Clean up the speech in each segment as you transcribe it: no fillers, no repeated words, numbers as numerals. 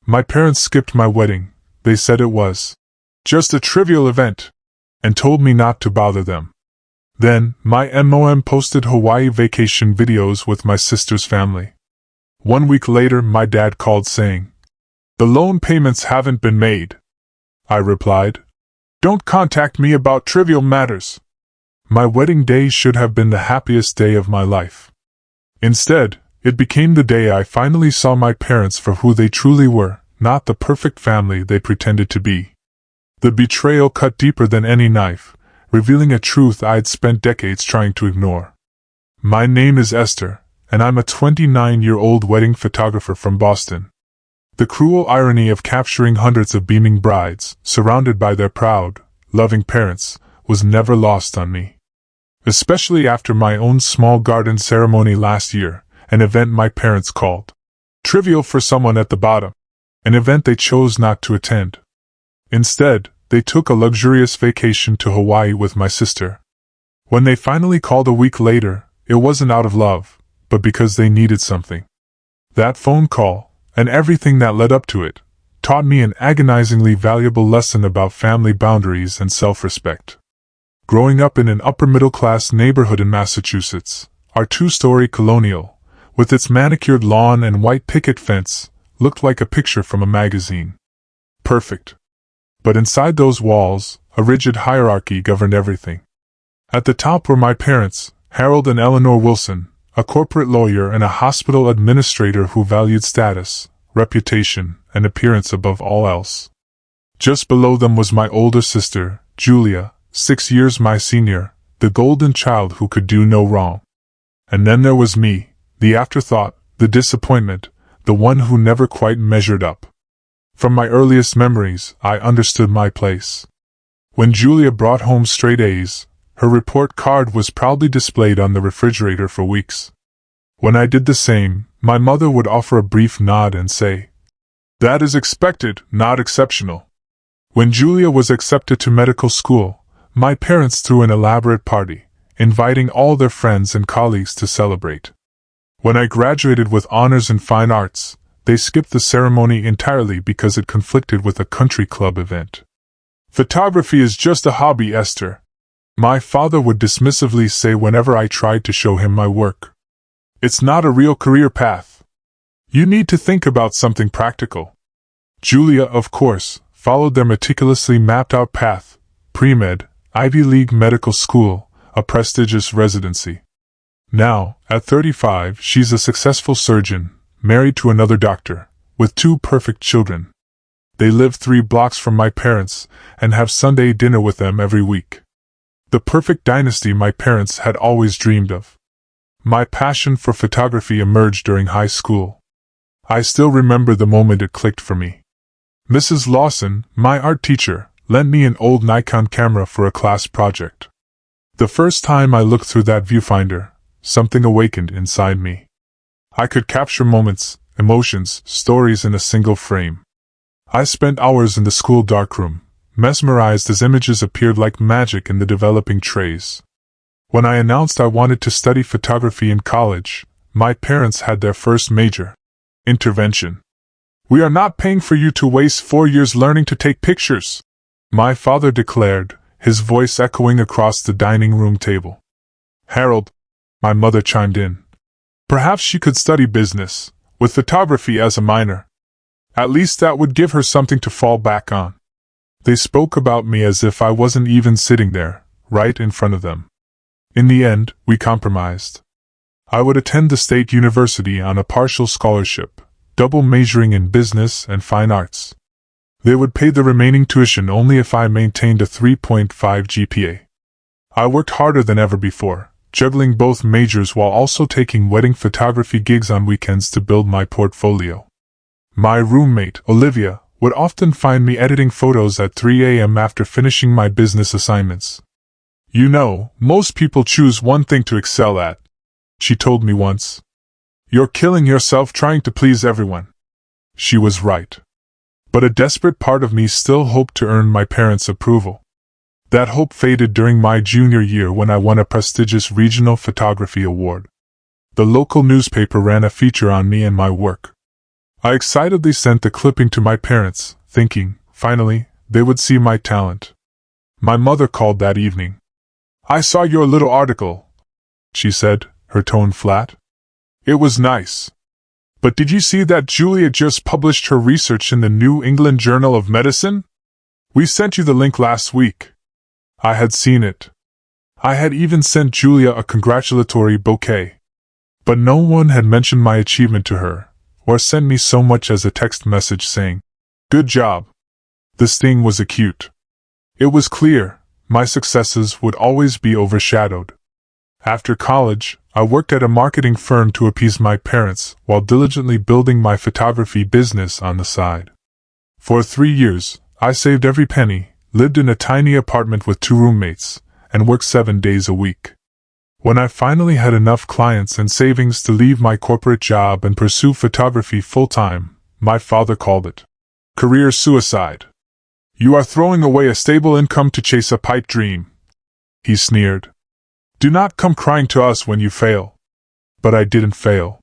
My parents skipped my wedding. They said it was just a trivial event, and told me not to bother them. Then, my mom posted Hawaii vacation videos with my sister's family. 1 week later, my dad called saying, "The loan payments haven't been made." I replied, "Don't contact me about trivial matters." My wedding day should have been the happiest day of my life. Instead, it became the day I finally saw my parents for who they truly were, not the perfect family they pretended to be. The betrayal cut deeper than any knife, revealing a truth I'd spent decades trying to ignore. My name is Esther, and I'm a 29-year-old wedding photographer from Boston. The cruel irony of capturing hundreds of beaming brides, surrounded by their proud, loving parents, was never lost on me. Especially after my own small garden ceremony last year, an event my parents called trivial for someone at the bottom, an event they chose not to attend. Instead, they took a luxurious vacation to Hawaii with my sister. When they finally called a week later, it wasn't out of love, but because they needed something. That phone call, and everything that led up to it, taught me an agonizingly valuable lesson about family boundaries and self-respect. Growing up in an upper-middle-class neighborhood in Massachusetts, our two-story colonial, with its manicured lawn and white picket fence, looked like a picture from a magazine. Perfect. But inside those walls, a rigid hierarchy governed everything. At the top were my parents, Harold and Eleanor Wilson, a corporate lawyer and a hospital administrator who valued status, reputation, and appearance above all else. Just below them was my older sister, Julia, 6 years my senior, the golden child who could do no wrong. And then there was me, the afterthought, the disappointment, the one who never quite measured up. From my earliest memories, I understood my place. When Julia brought home straight A's, her report card was proudly displayed on the refrigerator for weeks. When I did the same, my mother would offer a brief nod and say, "That is expected, not exceptional." When Julia was accepted to medical school, my parents threw an elaborate party, inviting all their friends and colleagues to celebrate. When I graduated with honors in fine arts, they skipped the ceremony entirely because it conflicted with a country club event. "Photography is just a hobby, Esther," my father would dismissively say whenever I tried to show him my work. "It's not a real career path. You need to think about something practical." Julia, of course, followed their meticulously mapped-out path: pre-med, Ivy League medical school, a prestigious residency. Now, at 35, she's a successful surgeon, married to another doctor, with 2 perfect children. They live 3 blocks from my parents, and have Sunday dinner with them every week. The perfect dynasty my parents had always dreamed of. My passion for photography emerged during high school. I still remember the moment it clicked for me. Mrs. Lawson, my art teacher, lent me an old Nikon camera for a class project. The first time I looked through that viewfinder, something awakened inside me. I could capture moments, emotions, stories in a single frame. I spent hours in the school darkroom, mesmerized as images appeared like magic in the developing trays. When I announced I wanted to study photography in college, my parents had their first major intervention. "We are not paying for you to waste 4 years learning to take pictures," my father declared, his voice echoing across the dining room table. "Harold," my mother chimed in, "perhaps she could study business, with photography as a minor. At least that would give her something to fall back on." They spoke about me as if I wasn't even sitting there, right in front of them. In the end, we compromised. I would attend the state university on a partial scholarship, double majoring in business and fine arts. They would pay the remaining tuition only if I maintained a 3.5 GPA. I worked harder than ever before, juggling both majors while also taking wedding photography gigs on weekends to build my portfolio. My roommate, Olivia, would often find me editing photos at 3 a.m. after finishing my business assignments. "You know, most people choose one thing to excel at," she told me once. "You're killing yourself trying to please everyone." She was right. But a desperate part of me still hoped to earn my parents' approval. That hope faded during my junior year when I won a prestigious regional photography award. The local newspaper ran a feature on me and my work. I excitedly sent the clipping to my parents, thinking, finally, they would see my talent. My mother called that evening. "I saw your little article," she said, her tone flat. "It was nice. But did you see that Julia just published her research in the New England Journal of Medicine? We sent you the link last week." I had seen it. I had even sent Julia a congratulatory bouquet. But no one had mentioned my achievement to her, or sent me so much as a text message saying, "Good job." The sting was acute. It was clear, my successes would always be overshadowed. After college, I worked at a marketing firm to appease my parents while diligently building my photography business on the side. For 3 years, I saved every penny, lived in a tiny apartment with 2 roommates, and worked 7 days a week. When I finally had enough clients and savings to leave my corporate job and pursue photography full-time, my father called it career suicide. "You are throwing away a stable income to chase a pipe dream," he sneered. "Do not come crying to us when you fail." But I didn't fail.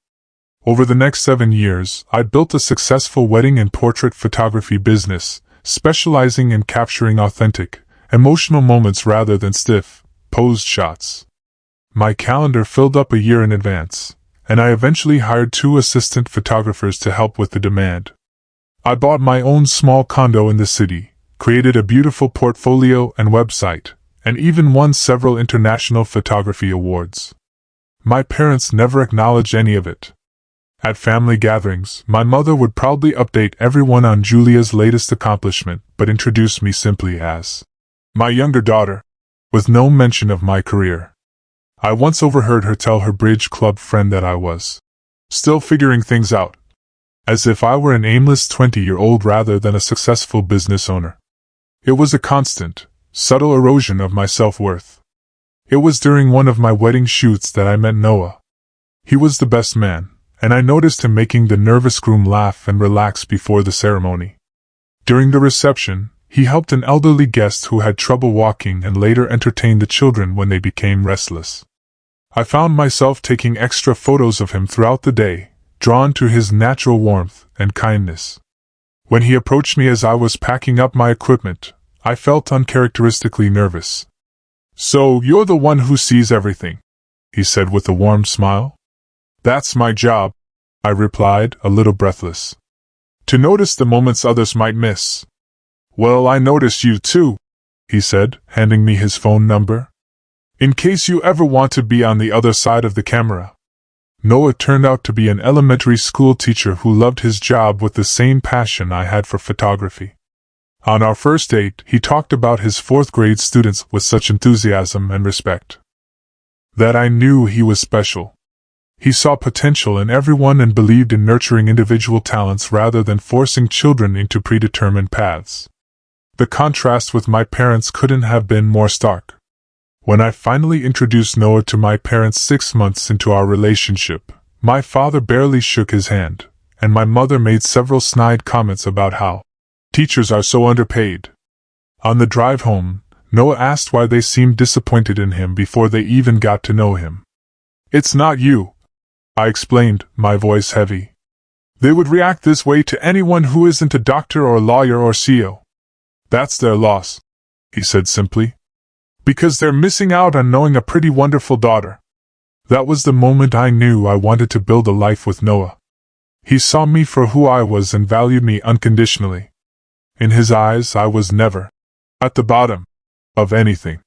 Over the next 7 years, I built a successful wedding and portrait photography business, specializing in capturing authentic, emotional moments rather than stiff, posed shots. My calendar filled up a year in advance, and I eventually hired 2 assistant photographers to help with the demand. I bought my own small condo in the city, created a beautiful portfolio and website, and even won several international photography awards. My parents never acknowledged any of it. At family gatherings, my mother would proudly update everyone on Julia's latest accomplishment, but introduce me simply as my younger daughter, with no mention of my career. I once overheard her tell her bridge club friend that I was still figuring things out, as if I were an aimless 20-year-old rather than a successful business owner. It was a constant, subtle erosion of my self-worth. It was during one of my wedding shoots that I met Noah. He was the best man, and I noticed him making the nervous groom laugh and relax before the ceremony. During the reception, he helped an elderly guest who had trouble walking and later entertained the children when they became restless. I found myself taking extra photos of him throughout the day, drawn to his natural warmth and kindness. When he approached me as I was packing up my equipment, I felt uncharacteristically nervous. "So, you're the one who sees everything," he said with a warm smile. "That's my job," I replied, a little breathless. "To notice the moments others might miss." "Well, I noticed you too," he said, handing me his phone number. "In case you ever want to be on the other side of the camera." Noah turned out to be an elementary school teacher who loved his job with the same passion I had for photography. On our first date, he talked about his 4th grade students with such enthusiasm and respect that I knew he was special. He saw potential in everyone and believed in nurturing individual talents rather than forcing children into predetermined paths. The contrast with my parents couldn't have been more stark. When I finally introduced Noah to my parents 6 months into our relationship, my father barely shook his hand, and my mother made several snide comments about how teachers are so underpaid. On the drive home, Noah asked why they seemed disappointed in him before they even got to know him. "It's not you," I explained, my voice heavy. "They would react this way to anyone who isn't a doctor or lawyer or CEO. That's their loss," he said simply. "Because they're missing out on knowing a pretty wonderful daughter." That was the moment I knew I wanted to build a life with Noah. He saw me for who I was and valued me unconditionally. In his eyes, I was never at the bottom of anything.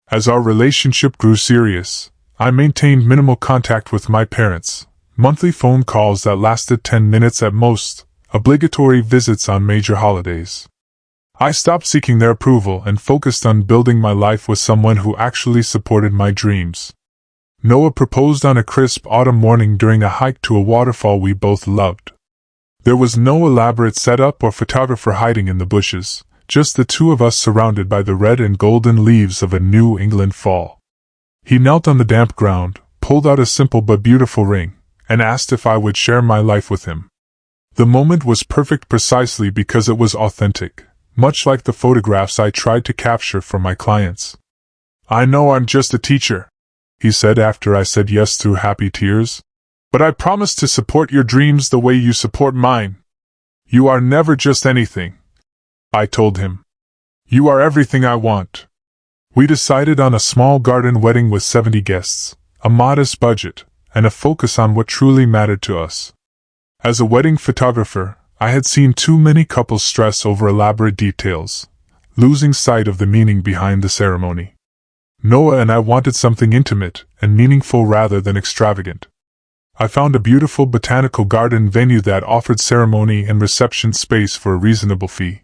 As our relationship grew serious, I maintained minimal contact with my parents, monthly phone calls that lasted 10 minutes at most, obligatory visits on major holidays. I stopped seeking their approval and focused on building my life with someone who actually supported my dreams. Noah proposed on a crisp autumn morning during a hike to a waterfall we both loved. There was no elaborate setup or photographer hiding in the bushes, just the 2 of us surrounded by the red and golden leaves of a New England fall. He knelt on the damp ground, pulled out a simple but beautiful ring, and asked if I would share my life with him. The moment was perfect precisely because it was authentic, much like the photographs I tried to capture for my clients. "I know I'm just a teacher," he said after I said yes through happy tears. But I promise to support your dreams the way you support mine. You are never just anything, I told him. You are everything I want. We decided on a small garden wedding with 70 guests, a modest budget, and a focus on what truly mattered to us. As a wedding photographer, I had seen too many couples stress over elaborate details, losing sight of the meaning behind the ceremony. Noah and I wanted something intimate and meaningful rather than extravagant. I found a beautiful botanical garden venue that offered ceremony and reception space for a reasonable fee.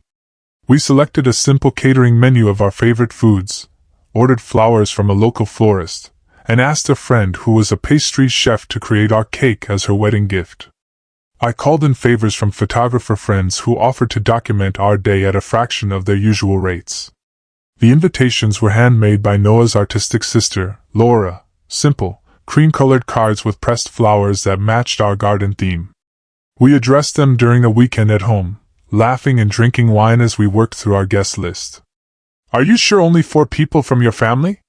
We selected a simple catering menu of our favorite foods, ordered flowers from a local florist, and asked a friend who was a pastry chef to create our cake as her wedding gift. I called in favors from photographer friends who offered to document our day at a fraction of their usual rates. The invitations were handmade by Noah's artistic sister, Laura, simple, cream-colored cards with pressed flowers that matched our garden theme. We addressed them during a weekend at home, laughing and drinking wine as we worked through our guest list. Are you sure only 4 people from your family?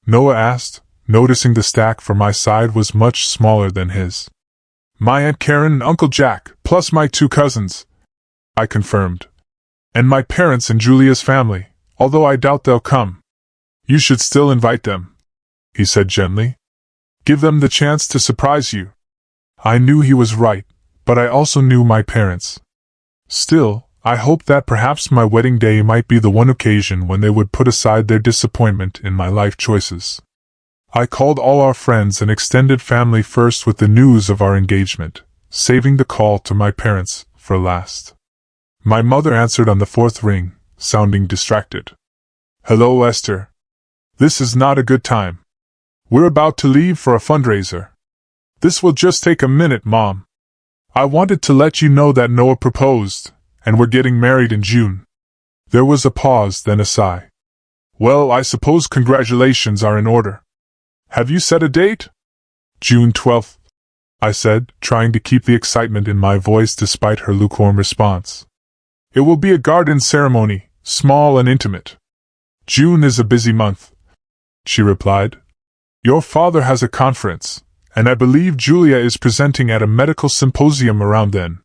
Noah asked, noticing the stack for my side was much smaller than his. My Aunt Karen and Uncle Jack, plus my 2 cousins, I confirmed. And my parents and Julia's family, although I doubt they'll come. You should still invite them, he said gently. Give them the chance to surprise you. I knew he was right, but I also knew my parents. Still, I hoped that perhaps my wedding day might be the one occasion when they would put aside their disappointment in my life choices. I called all our friends and extended family first with the news of our engagement, saving the call to my parents for last. My mother answered on the 4th ring, sounding distracted. Hello, Esther. This is not a good time. We're about to leave for a fundraiser. This will just take a minute, Mom. I wanted to let you know that Noah proposed, and we're getting married in June. There was a pause, then a sigh. Well, I suppose congratulations are in order. Have you set a date? June 12th, I said, trying to keep the excitement in my voice despite her lukewarm response. It will be a garden ceremony, small and intimate. June is a busy month, she replied. Your father has a conference, and I believe Julia is presenting at a medical symposium around then.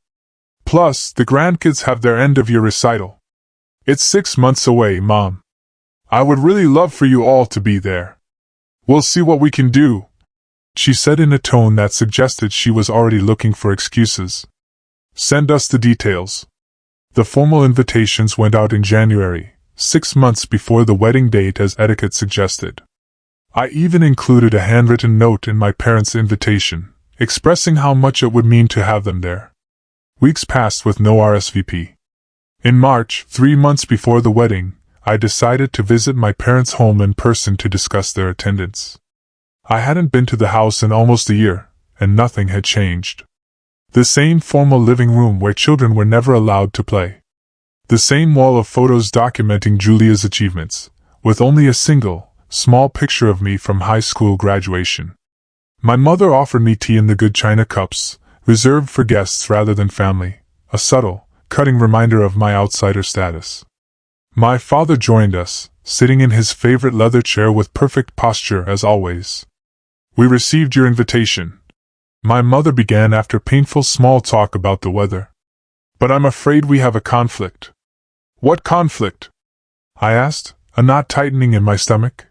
Plus, the grandkids have their end-of-year recital. It's 6 months away, Mom. I would really love for you all to be there. We'll see what we can do, she said in a tone that suggested she was already looking for excuses. Send us the details. The formal invitations went out in January, 6 months before the wedding date as etiquette suggested. I even included a handwritten note in my parents' invitation, expressing how much it would mean to have them there. Weeks passed with no RSVP. In March, 3 months before the wedding, I decided to visit my parents' home in person to discuss their attendance. I hadn't been to the house in almost a year, and nothing had changed. The same formal living room where children were never allowed to play. The same wall of photos documenting Julia's achievements, with only a single, small picture of me from high school graduation. My mother offered me tea in the good china cups, reserved for guests rather than family, a subtle, cutting reminder of my outsider status. My father joined us, sitting in his favorite leather chair with perfect posture as always. We received your invitation. My mother began after painful small talk about the weather. But I'm afraid we have a conflict. What conflict? I asked, a knot tightening in my stomach.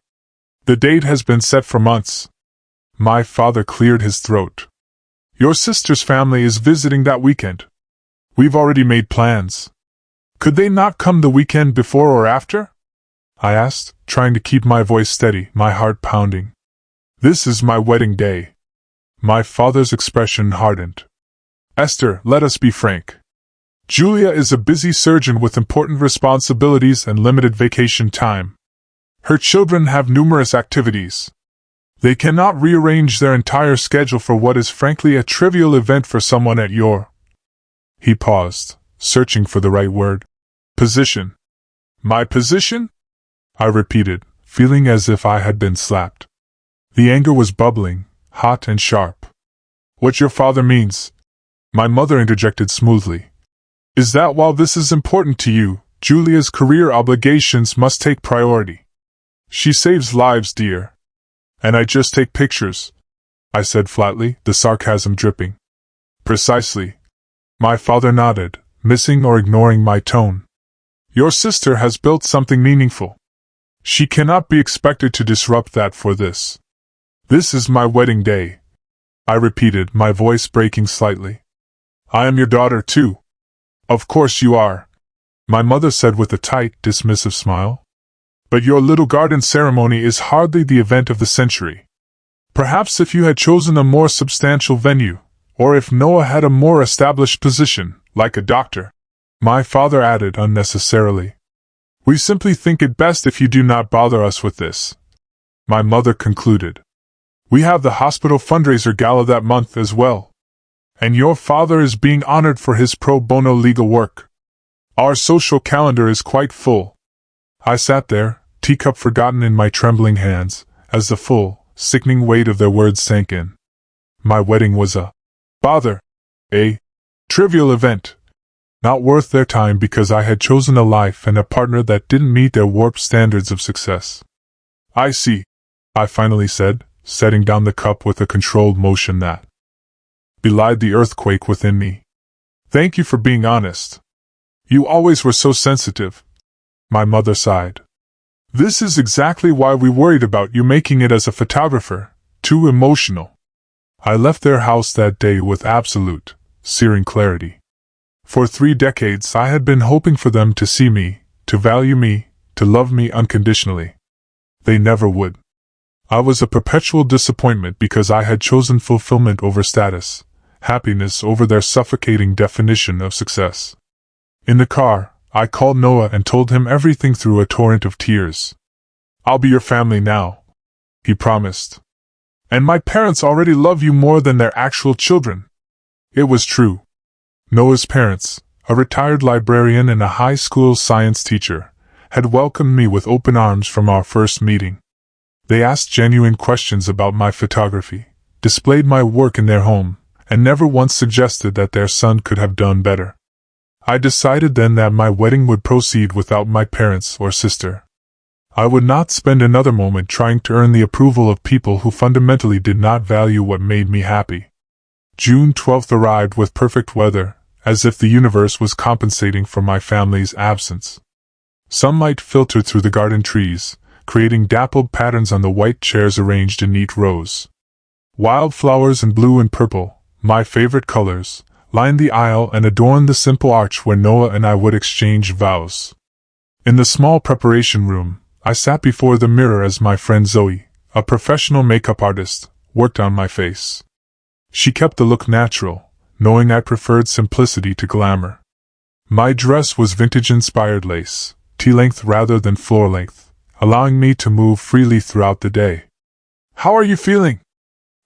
The date has been set for months. My father cleared his throat. Your sister's family is visiting that weekend. We've already made plans. Could they not come the weekend before or after? I asked, trying to keep my voice steady, my heart pounding. This is my wedding day. My father's expression hardened. Esther, let us be frank. Julia is a busy surgeon with important responsibilities and limited vacation time. Her children have numerous activities. They cannot rearrange their entire schedule for what is frankly a trivial event for someone at your... He paused, searching for the right word. Position. My position? I repeated, feeling as if I had been slapped. The anger was bubbling, hot and sharp. What your father means, my mother interjected smoothly, is that while this is important to you, Julia's career obligations must take priority. She saves lives, dear. And I just take pictures. I said flatly, the sarcasm dripping. Precisely. My father nodded, missing or ignoring my tone. Your sister has built something meaningful. She cannot be expected to disrupt that for this. This is my wedding day, I repeated, my voice breaking slightly. I am your daughter too. Of course you are, my mother said with a tight, dismissive smile. But your little garden ceremony is hardly the event of the century. Perhaps if you had chosen a more substantial venue, or if Noah had a more established position, like a doctor, my father added unnecessarily. We simply think it best if you do not bother us with this, my mother concluded. We have the hospital fundraiser gala that month as well. And your father is being honored for his pro bono legal work. Our social calendar is quite full. I sat there, teacup forgotten in my trembling hands, as the full, sickening weight of their words sank in. My wedding was a bother, a trivial event, not worth their time because I had chosen a life and a partner that didn't meet their warped standards of success. I see, I finally said, setting down the cup with a controlled motion that belied the earthquake within me. Thank you for being honest. You always were so sensitive. My mother sighed. This is exactly why we worried about you making it as a photographer, too emotional. I left their house that day with absolute, searing clarity. For 3 decades I had been hoping for them to see me, to value me, to love me unconditionally. They never would. I was a perpetual disappointment because I had chosen fulfillment over status, happiness over their suffocating definition of success. In the car, I called Noah and told him everything through a torrent of tears. I'll be your family now, he promised. And my parents already love you more than their actual children. It was true. Noah's parents, a retired librarian and a high school science teacher, had welcomed me with open arms from our first meeting. They asked genuine questions about my photography, displayed my work in their home, and never once suggested that their son could have done better. I decided then that my wedding would proceed without my parents or sister. I would not spend another moment trying to earn the approval of people who fundamentally did not value what made me happy. June 12th arrived with perfect weather, as if the universe was compensating for my family's absence. Sunlight filtered through the garden trees, creating dappled patterns on the white chairs arranged in neat rows. Wildflowers in blue and purple, my favorite colors, lined the aisle and adorned the simple arch where Noah and I would exchange vows. In the small preparation room, I sat before the mirror as my friend Zoe, a professional makeup artist, worked on my face. She kept the look natural, knowing I preferred simplicity to glamour. My dress was vintage-inspired lace, tea-length rather than floor-length, allowing me to move freely throughout the day. "How are you feeling?"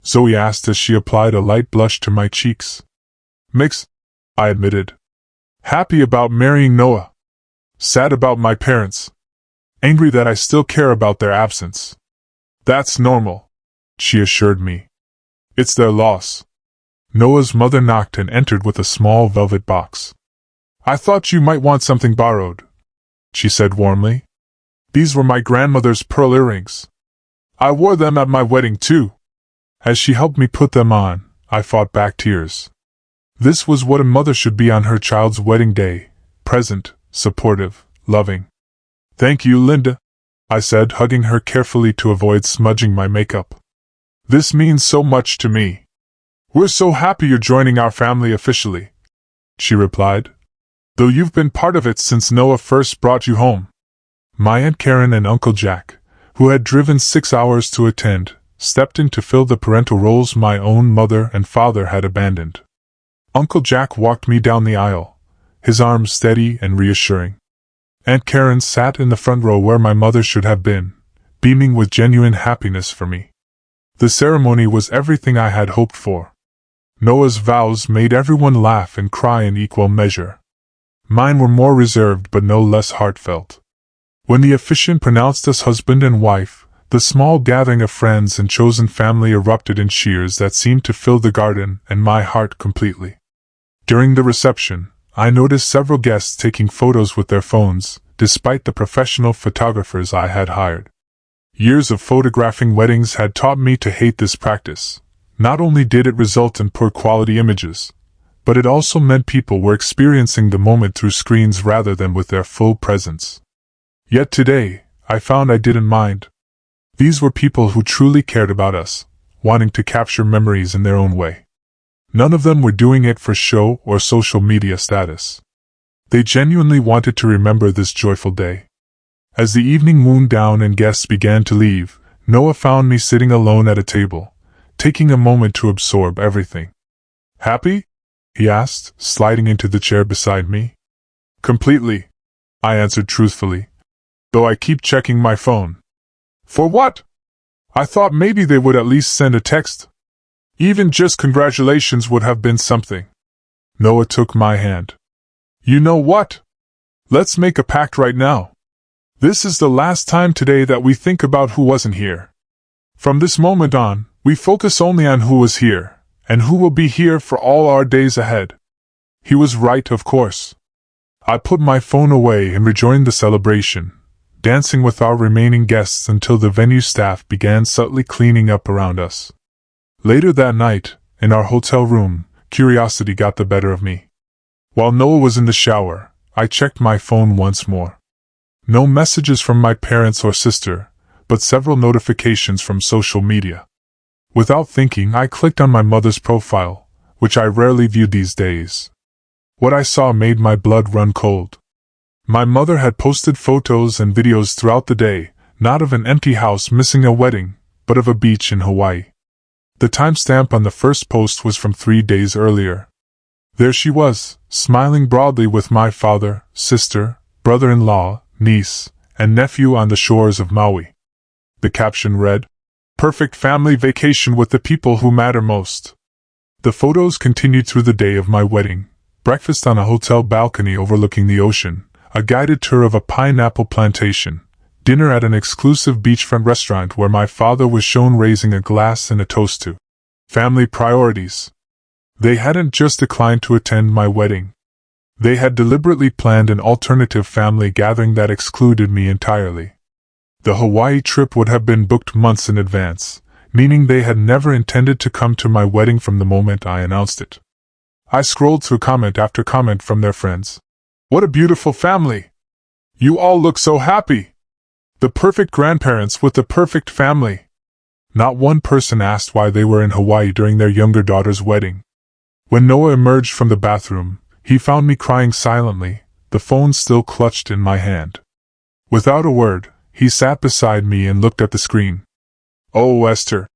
Zoe asked as she applied a light blush to my cheeks. "Mixed," I admitted. Happy about marrying Noah. Sad about my parents. Angry that I still care about their absence. "That's normal," she assured me. "It's their loss." Noah's mother knocked and entered with a small velvet box. "I thought you might want something borrowed," she said warmly. "These were my grandmother's pearl earrings. I wore them at my wedding too." As she helped me put them on, I fought back tears. This was what a mother should be on her child's wedding day: present, supportive, loving. "Thank you, Linda," I said, hugging her carefully to avoid smudging my makeup. "This means so much to me." "We're so happy you're joining our family officially," she replied. "Though you've been part of it since Noah first brought you home." My Aunt Karen and Uncle Jack, who had driven 6 hours to attend, stepped in to fill the parental roles my own mother and father had abandoned. Uncle Jack walked me down the aisle, his arms steady and reassuring. Aunt Karen sat in the front row where my mother should have been, beaming with genuine happiness for me. The ceremony was everything I had hoped for. Noah's vows made everyone laugh and cry in equal measure. Mine were more reserved but no less heartfelt. When the officiant pronounced us husband and wife, the small gathering of friends and chosen family erupted in cheers that seemed to fill the garden and my heart completely. During the reception, I noticed several guests taking photos with their phones, despite the professional photographers I had hired. Years of photographing weddings had taught me to hate this practice, not only did it result in poor quality images, but it also meant people were experiencing the moment through screens rather than with their full presence. Yet today, I found I didn't mind. These were people who truly cared about us, wanting to capture memories in their own way. None of them were doing it for show or social media status. They genuinely wanted to remember this joyful day. As the evening wound down and guests began to leave, Noah found me sitting alone at a table, taking a moment to absorb everything. "Happy?" he asked, sliding into the chair beside me. "Completely," I answered truthfully, though I keep checking my phone. "For what?" "I thought maybe they would at least send a text. Even just congratulations would have been something." Noah took my hand. "You know what? Let's make a pact right now. This is the last time today that we think about who wasn't here. From this moment on, we focus only on who was here, and who will be here for all our days ahead." He was right, of course. I put my phone away and rejoined the celebration, dancing with our remaining guests until the venue staff began subtly cleaning up around us. Later that night, in our hotel room, curiosity got the better of me. While Noah was in the shower, I checked my phone once more. No messages from my parents or sister, but several notifications from social media. Without thinking, I clicked on my mother's profile, which I rarely view these days. What I saw made my blood run cold. My mother had posted photos and videos throughout the day, not of an empty house missing a wedding, but of a beach in Hawaii. The timestamp on the first post was from 3 days earlier. There she was, smiling broadly with my father, sister, brother-in-law, niece, and nephew on the shores of Maui. The caption read, "Perfect family vacation with the people who matter most." The photos continued through the day of my wedding: breakfast on a hotel balcony overlooking the ocean, a guided tour of a pineapple plantation, dinner at an exclusive beachfront restaurant where my father was shown raising a glass and a toast to family priorities. They hadn't just declined to attend my wedding. They had deliberately planned an alternative family gathering that excluded me entirely. The Hawaii trip would have been booked months in advance, meaning they had never intended to come to my wedding from the moment I announced it. I scrolled through comment after comment from their friends. "What a beautiful family! You all look so happy! The perfect grandparents with the perfect family!" Not one person asked why they were in Hawaii during their younger daughter's wedding. When Noah emerged from the bathroom, he found me crying silently, the phone still clutched in my hand. Without a word, he sat beside me and looked at the screen. "Oh, Esther,"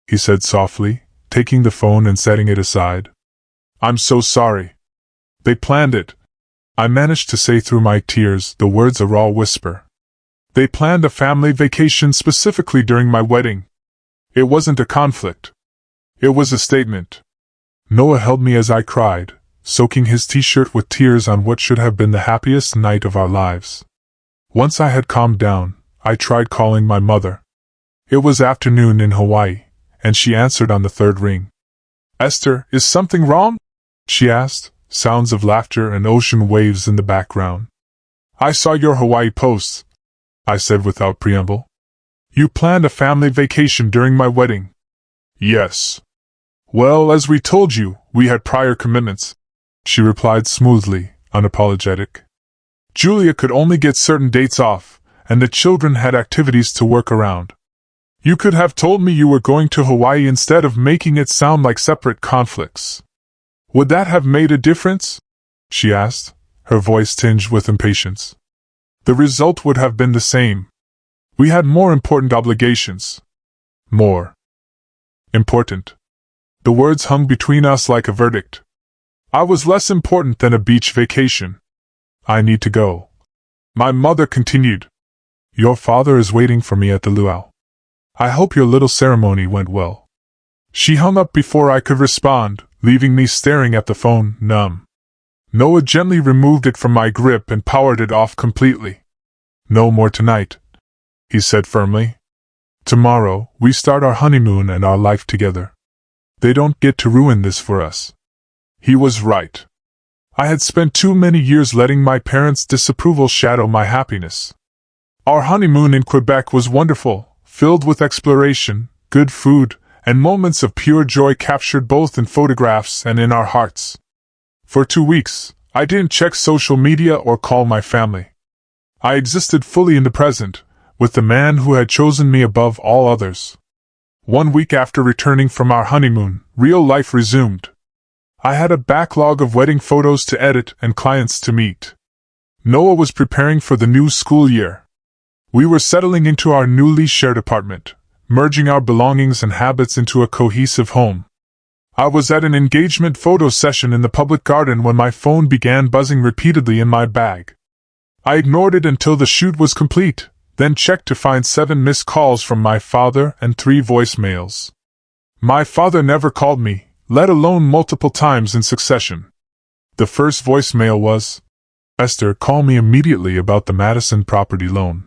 he said softly, taking the phone and setting it aside. "I'm so sorry. They planned it." I managed to say through my tears, the words a raw whisper. "They planned a family vacation specifically during my wedding. It wasn't a conflict. It was a statement." Noah held me as I cried, soaking his t-shirt with tears on what should have been the happiest night of our lives. Once I had calmed down, I tried calling my mother. It was afternoon in Hawaii, and she answered on the third ring. "Esther, is something wrong?" she asked, sounds of laughter and ocean waves in the background. "I saw your Hawaii posts," I said without preamble. "You planned a family vacation during my wedding." "Yes." "Well, as we told you, we had prior commitments," she replied smoothly, unapologetic. "Julia could only get certain dates off, and the children had activities to work around. You could have told me you were going to Hawaii instead of making it sound like separate conflicts. Would that have made a difference?" she asked, her voice tinged with impatience. "The result would have been the same. We had more important obligations." More important. The words hung between us like a verdict. I was less important than a beach vacation. "I need to go," my mother continued. "Your father is waiting for me at the luau. I hope your little ceremony went well." She hung up before I could respond, leaving me staring at the phone, numb. Noah gently removed it from my grip and powered it off completely. "No more tonight," he said firmly. "Tomorrow, we start our honeymoon and our life together. They don't get to ruin this for us." He was right. I had spent too many years letting my parents' disapproval shadow my happiness. Our honeymoon in Quebec was wonderful, filled with exploration, good food, and moments of pure joy captured both in photographs and in our hearts. For 2 weeks, I didn't check social media or call my family. I existed fully in the present, with the man who had chosen me above all others. 1 week after returning from our honeymoon, real life resumed. I had a backlog of wedding photos to edit and clients to meet. Noah was preparing for the new school year. We were settling into our newly shared apartment, merging our belongings and habits into a cohesive home. I was at an engagement photo session in the public garden when my phone began buzzing repeatedly in my bag. I ignored it until the shoot was complete, then checked to find 7 missed calls from my father and 3 voicemails. My father never called me, let alone multiple times in succession. The first voicemail was, "Esther, call me immediately about the Madison property loan."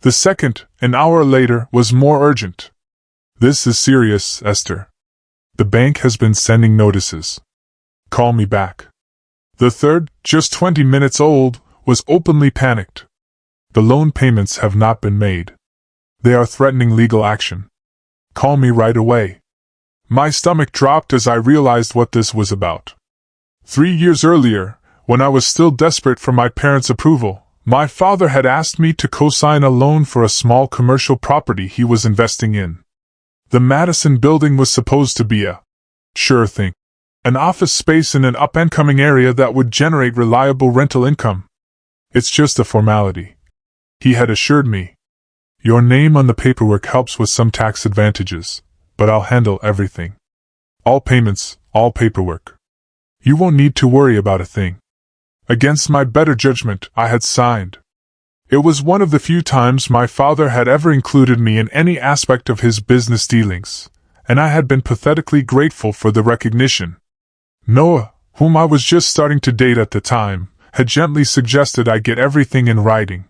The second, an hour later, was more urgent. "This is serious, Esther. The bank has been sending notices. Call me back." The third, just 20 minutes old, was openly panicked. "The loan payments have not been made. They are threatening legal action. Call me right away." My stomach dropped as I realized what this was about. 3 years earlier, when I was still desperate for my parents' approval, my father had asked me to co-sign a loan for a small commercial property he was investing in. The Madison building was supposed to be a sure thing, an office space in an up-and-coming area that would generate reliable rental income. "It's just a formality," he had assured me. "Your name on the paperwork helps with some tax advantages, but I'll handle everything. All payments, all paperwork. You won't need to worry about a thing." Against my better judgment, I had signed. It was one of the few times my father had ever included me in any aspect of his business dealings, and I had been pathetically grateful for the recognition. Noah, whom I was just starting to date at the time, had gently suggested I get everything in writing.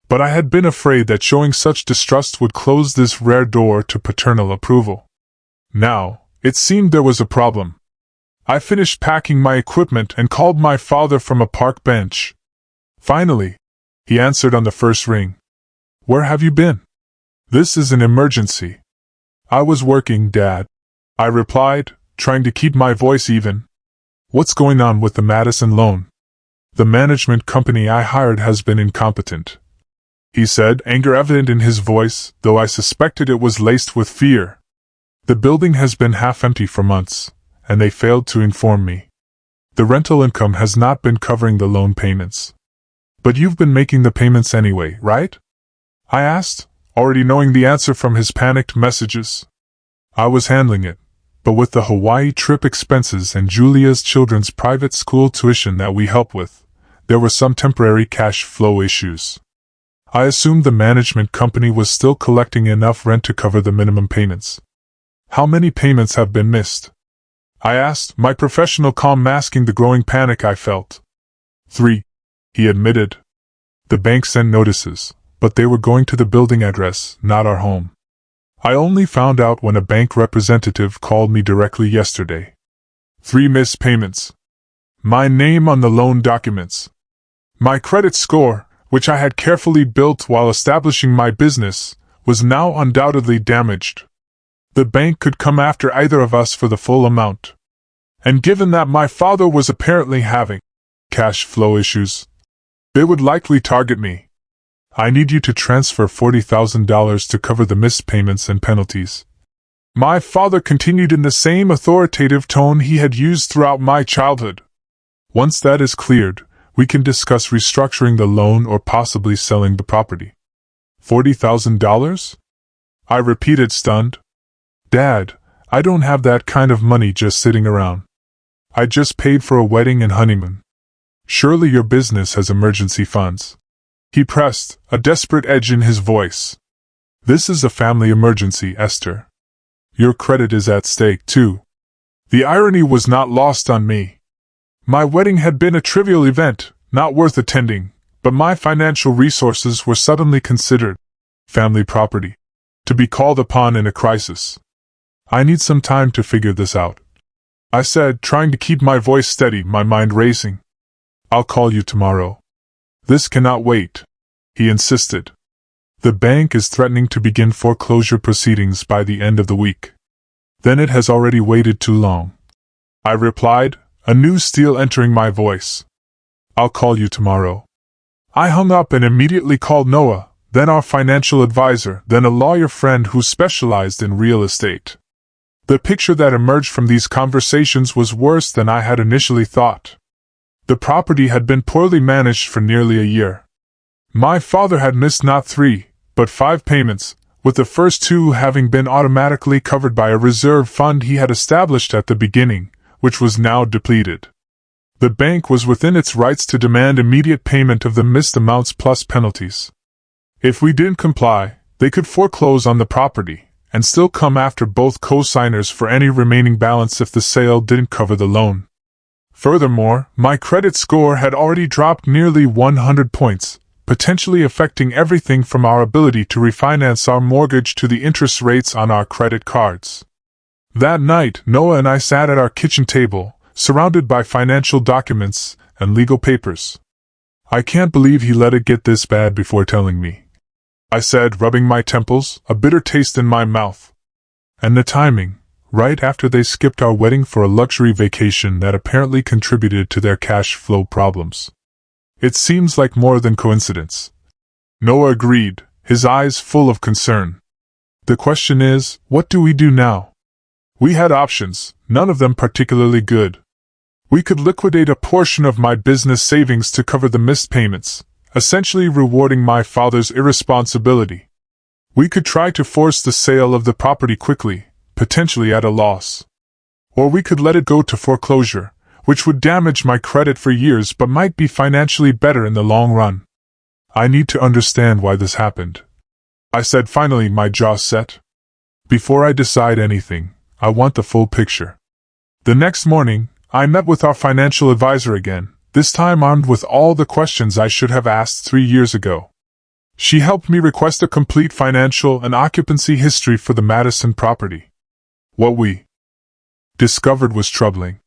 But I had been afraid that showing such distrust would close this rare door to paternal approval. Now, it seemed there was a problem. I finished packing my equipment and called my father from a park bench. Finally, he answered on the first ring. "Where have you been?" "This is an emergency." "I was working, Dad," I replied, trying to keep my voice even. "What's going on with the Madison loan?" "The management company I hired has been incompetent," he said, anger evident in his voice, though I suspected it was laced with fear. "The building has been half empty for months, and they failed to inform me. The rental income has not been covering the loan payments." "But you've been making the payments anyway, right?" I asked, already knowing the answer from his panicked messages. "I was handling it, but with the Hawaii trip expenses and Julia's children's private school tuition that we help with, there were some temporary cash flow issues. I assumed the management company was still collecting enough rent to cover the minimum payments." "How many payments have been missed?" I asked, my professional calm masking the growing panic I felt. 3, he admitted. "The bank sent notices, but they were going to the building address, not our home. I only found out when a bank representative called me directly yesterday." 3 missed payments. My name on the loan documents. My credit score, which I had carefully built while establishing my business, was now undoubtedly damaged. The bank could come after either of us for the full amount. And given that my father was apparently having cash flow issues, they would likely target me. "I need you to transfer $40,000 to cover the missed payments and penalties." My father continued in the same authoritative tone he had used throughout my childhood. "Once that is cleared, we can discuss restructuring the loan or possibly selling the property." $40,000? I repeated, stunned. "Dad, I don't have that kind of money just sitting around. I just paid for a wedding and honeymoon. Surely your business has emergency funds." He pressed, a desperate edge in his voice. "This is a family emergency, Esther. Your credit is at stake, too." The irony was not lost on me. My wedding had been a trivial event, not worth attending, but my financial resources were suddenly considered family property, to be called upon in a crisis. "I need some time to figure this out," I said, trying to keep my voice steady, my mind racing. "I'll call you tomorrow." "This cannot wait," he insisted. "The bank is threatening to begin foreclosure proceedings by the end of the week." Then it has already waited too long, I replied, a new steel entering my voice. I'll call you tomorrow. I hung up and immediately called Noah, then our financial advisor, then a lawyer friend who specialized in real estate. The picture that emerged from these conversations was worse than I had initially thought. The property had been poorly managed for nearly a year. My father had missed not 3, but 5 payments, with the first 2 having been automatically covered by a reserve fund he had established at the beginning, which was now depleted. The bank was within its rights to demand immediate payment of the missed amounts plus penalties. If we didn't comply, they could foreclose on the property, and still come after both co-signers for any remaining balance if the sale didn't cover the loan. Furthermore, my credit score had already dropped nearly 100 points, potentially affecting everything from our ability to refinance our mortgage to the interest rates on our credit cards. That night, Noah and I sat at our kitchen table, surrounded by financial documents and legal papers. I can't believe he let it get this bad before telling me, I said, rubbing my temples, a bitter taste in my mouth. And the timing, right after they skipped our wedding for a luxury vacation that apparently contributed to their cash flow problems. It seems like more than coincidence. Noah agreed, his eyes full of concern. The question is, what do we do now? We had options, none of them particularly good. We could liquidate a portion of my business savings to cover the missed payments, essentially rewarding my father's irresponsibility. We could try to force the sale of the property quickly, potentially at a loss. Or we could let it go to foreclosure, which would damage my credit for years but might be financially better in the long run. I need to understand why this happened, I said, finally, my jaw set. Before I decide anything, I want the full picture. The next morning, I met with our financial advisor again, this time armed with all the questions I should have asked 3 years ago. She helped me request a complete financial and occupancy history for the Madison property. What we discovered was troubling.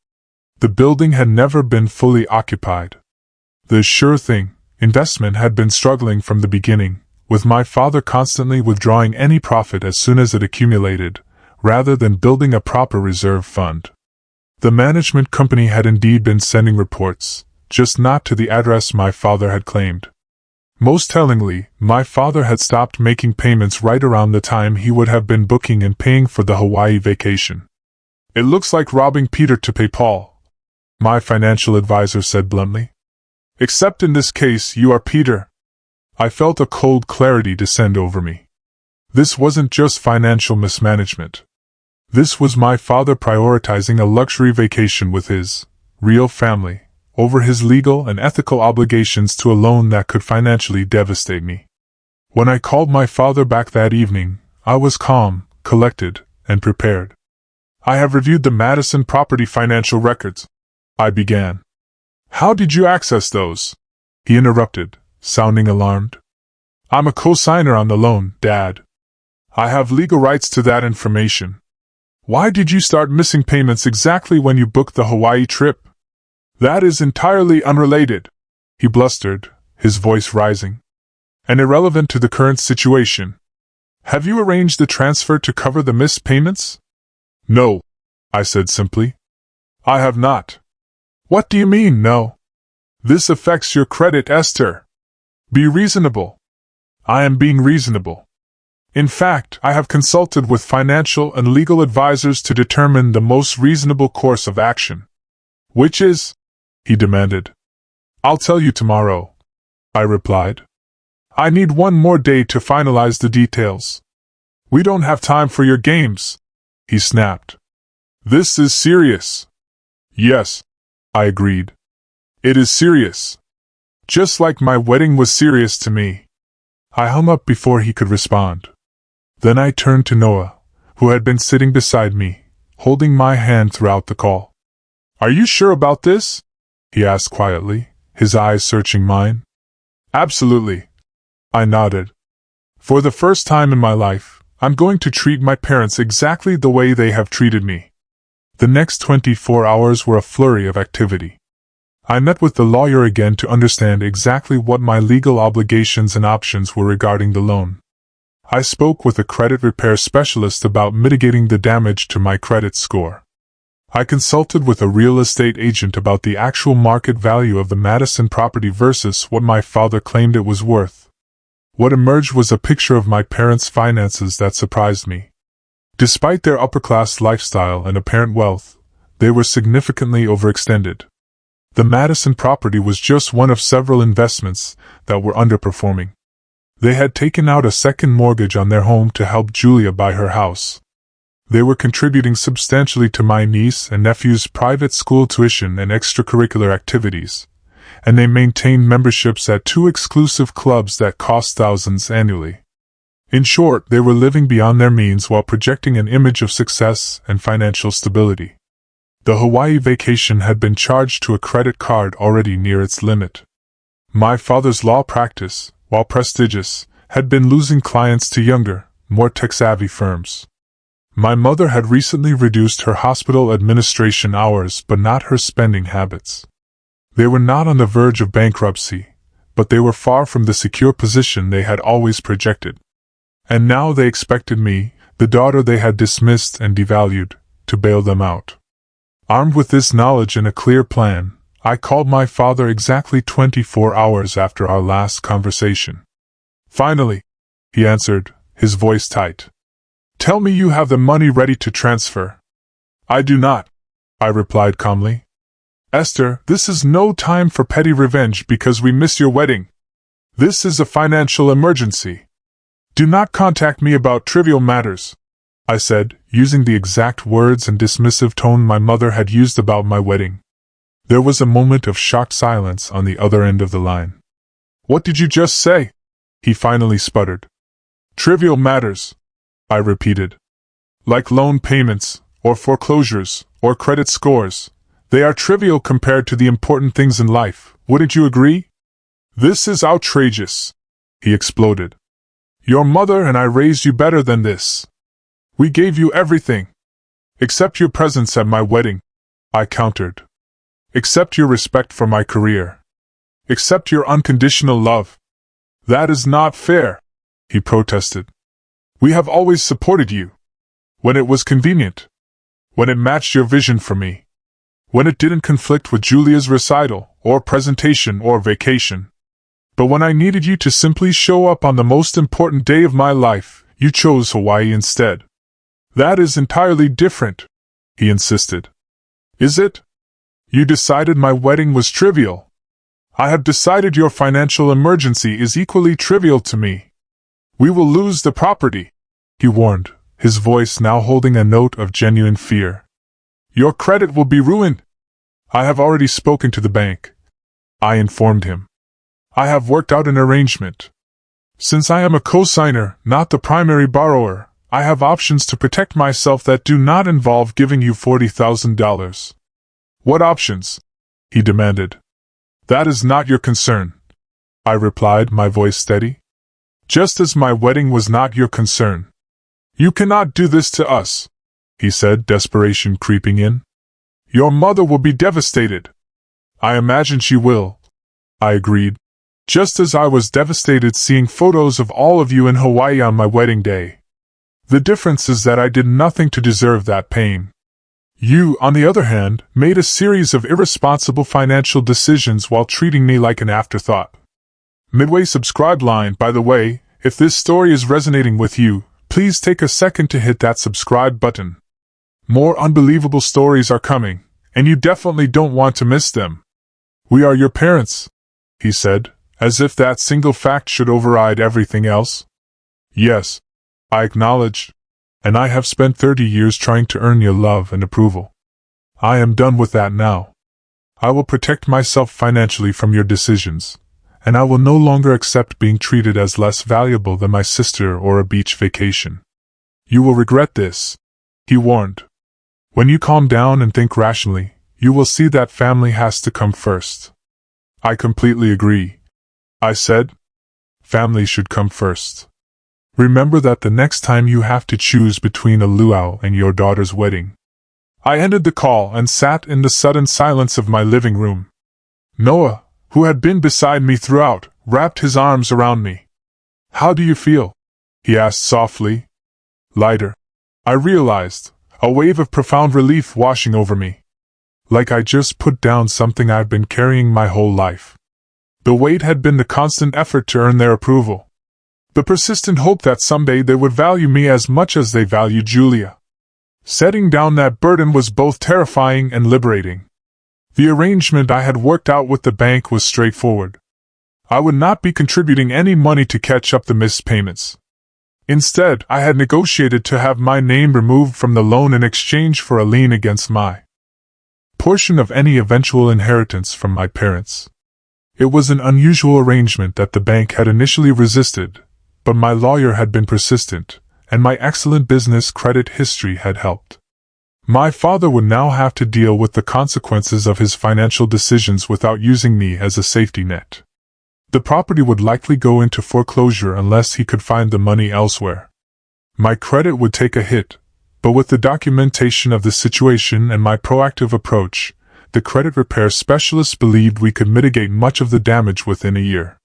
The building had never been fully occupied. The sure thing investment had been struggling from the beginning, with my father constantly withdrawing any profit as soon as it accumulated, rather than building a proper reserve fund. The management company had indeed been sending reports, just not to the address my father had claimed. Most tellingly, my father had stopped making payments right around the time he would have been booking and paying for the Hawaii vacation. It looks like robbing Peter to pay Paul, my financial advisor said bluntly. Except in this case, you are Peter. I felt a cold clarity descend over me. This wasn't just financial mismanagement. This was my father prioritizing a luxury vacation with his real family over his legal and ethical obligations to a loan that could financially devastate me. When I called my father back that evening, I was calm, collected, and prepared. I have reviewed the Madison property financial records, I began. How did you access those? He interrupted, sounding alarmed. I'm a co-signer on the loan, Dad. I have legal rights to that information. Why did you start missing payments exactly when you booked the Hawaii trip? That is entirely unrelated, he blustered, his voice rising. And irrelevant to the current situation. Have you arranged the transfer to cover the missed payments? No, I said simply. I have not. What do you mean, no? This affects your credit, Esther. Be reasonable. I am being reasonable. In fact, I have consulted with financial and legal advisors to determine the most reasonable course of action. Which is? He demanded. I'll tell you tomorrow, I replied. I need one more day to finalize the details. We don't have time for your games, he snapped. This is serious. Yes, I agreed. It is serious. Just like my wedding was serious to me. I hung up before he could respond. Then I turned to Noah, who had been sitting beside me, holding my hand throughout the call. Are you sure about this? He asked quietly, his eyes searching mine. Absolutely. I nodded. For the first time in my life, I'm going to treat my parents exactly the way they have treated me. The next 24 hours were a flurry of activity. I met with the lawyer again to understand exactly what my legal obligations and options were regarding the loan. I spoke with a credit repair specialist about mitigating the damage to my credit score. I consulted with a real estate agent about the actual market value of the Madison property versus what my father claimed it was worth. What emerged was a picture of my parents' finances that surprised me. Despite their upper-class lifestyle and apparent wealth, they were significantly overextended. The Madison property was just one of several investments that were underperforming. They had taken out a second mortgage on their home to help Julia buy her house. They were contributing substantially to my niece and nephew's private school tuition and extracurricular activities, and they maintained memberships at 2 exclusive clubs that cost thousands annually. In short, they were living beyond their means while projecting an image of success and financial stability. The Hawaii vacation had been charged to a credit card already near its limit. My father's law practice, while prestigious, had been losing clients to younger, more tech-savvy firms. My mother had recently reduced her hospital administration hours but not her spending habits. They were not on the verge of bankruptcy, but they were far from the secure position they had always projected. And now they expected me, the daughter they had dismissed and devalued, to bail them out. Armed with this knowledge and a clear plan, I called my father exactly 24 hours after our last conversation. "Finally," he answered, his voice tight. "Tell me you have the money ready to transfer." "I do not," I replied calmly. "Esther, this is no time for petty revenge because we missed your wedding. This is a financial emergency. Do not contact me about trivial matters," I said, using the exact words and dismissive tone my mother had used about my wedding. There was a moment of shocked silence on the other end of the line. "What did you just say?" he finally sputtered. "Trivial matters," I repeated. "Like loan payments, or foreclosures, or credit scores. They are trivial compared to the important things in life, wouldn't you agree?" "This is outrageous," he exploded. "Your mother and I raised you better than this. We gave you everything. Except your presence at my wedding," I countered. "Except your respect for my career. Except your unconditional love." "That is not fair," he protested. "We have always supported you. When it was convenient. When it matched your vision for me. When it didn't conflict with Julia's recital, or presentation, or vacation. But when I needed you to simply show up on the most important day of my life, you chose Hawaii instead." "That is entirely different," he insisted. "Is it? You decided my wedding was trivial. I have decided your financial emergency is equally trivial to me. We will lose the property," he warned, his voice now holding a note of genuine fear. "Your credit will be ruined." "I have already spoken to the bank," I informed him. "I have worked out an arrangement. Since I am a co-signer, not the primary borrower, I have options to protect myself that do not involve giving you $40,000. "What options?" he demanded. "That is not your concern," I replied, my voice steady. "Just as my wedding was not your concern. You cannot do this to us," he said, desperation creeping in. "Your mother will be devastated." "I imagine she will," I agreed. "Just as I was devastated seeing photos of all of you in Hawaii on my wedding day. The difference is that I did nothing to deserve that pain. You, on the other hand, made a series of irresponsible financial decisions while treating me like an afterthought." Midway subscribe line, by the way, if this story is resonating with you, please take a second to hit that subscribe button. More unbelievable stories are coming, and you definitely don't want to miss them. "We are your parents," he said, as if that single fact should override everything else. "Yes," I acknowledged, "and I have spent 30 years trying to earn your love and approval. I am done with that now. I will protect myself financially from your decisions, and I will no longer accept being treated as less valuable than my sister or a beach vacation. You will regret this," he warned. "When you calm down and think rationally, you will see that family has to come first." "I completely agree," I said. "Family should come first. Remember that the next time you have to choose between a luau and your daughter's wedding." I ended the call and sat in the sudden silence of my living room. Noah, who had been beside me throughout, wrapped his arms around me. "How do you feel?" he asked softly. Lighter. I realized, a wave of profound relief washing over me. Like I just put down something I'd been carrying my whole life. The weight had been the constant effort to earn their approval. The persistent hope that someday they would value me as much as they valued Julia. Setting down that burden was both terrifying and liberating. The arrangement I had worked out with the bank was straightforward. I would not be contributing any money to catch up the missed payments. Instead, I had negotiated to have my name removed from the loan in exchange for a lien against my portion of any eventual inheritance from my parents. It was an unusual arrangement that the bank had initially resisted, but my lawyer had been persistent, and my excellent business credit history had helped. My father would now have to deal with the consequences of his financial decisions without using me as a safety net. The property would likely go into foreclosure unless he could find the money elsewhere. My credit would take a hit, but with the documentation of the situation and my proactive approach, the credit repair specialists believed we could mitigate much of the damage within a year.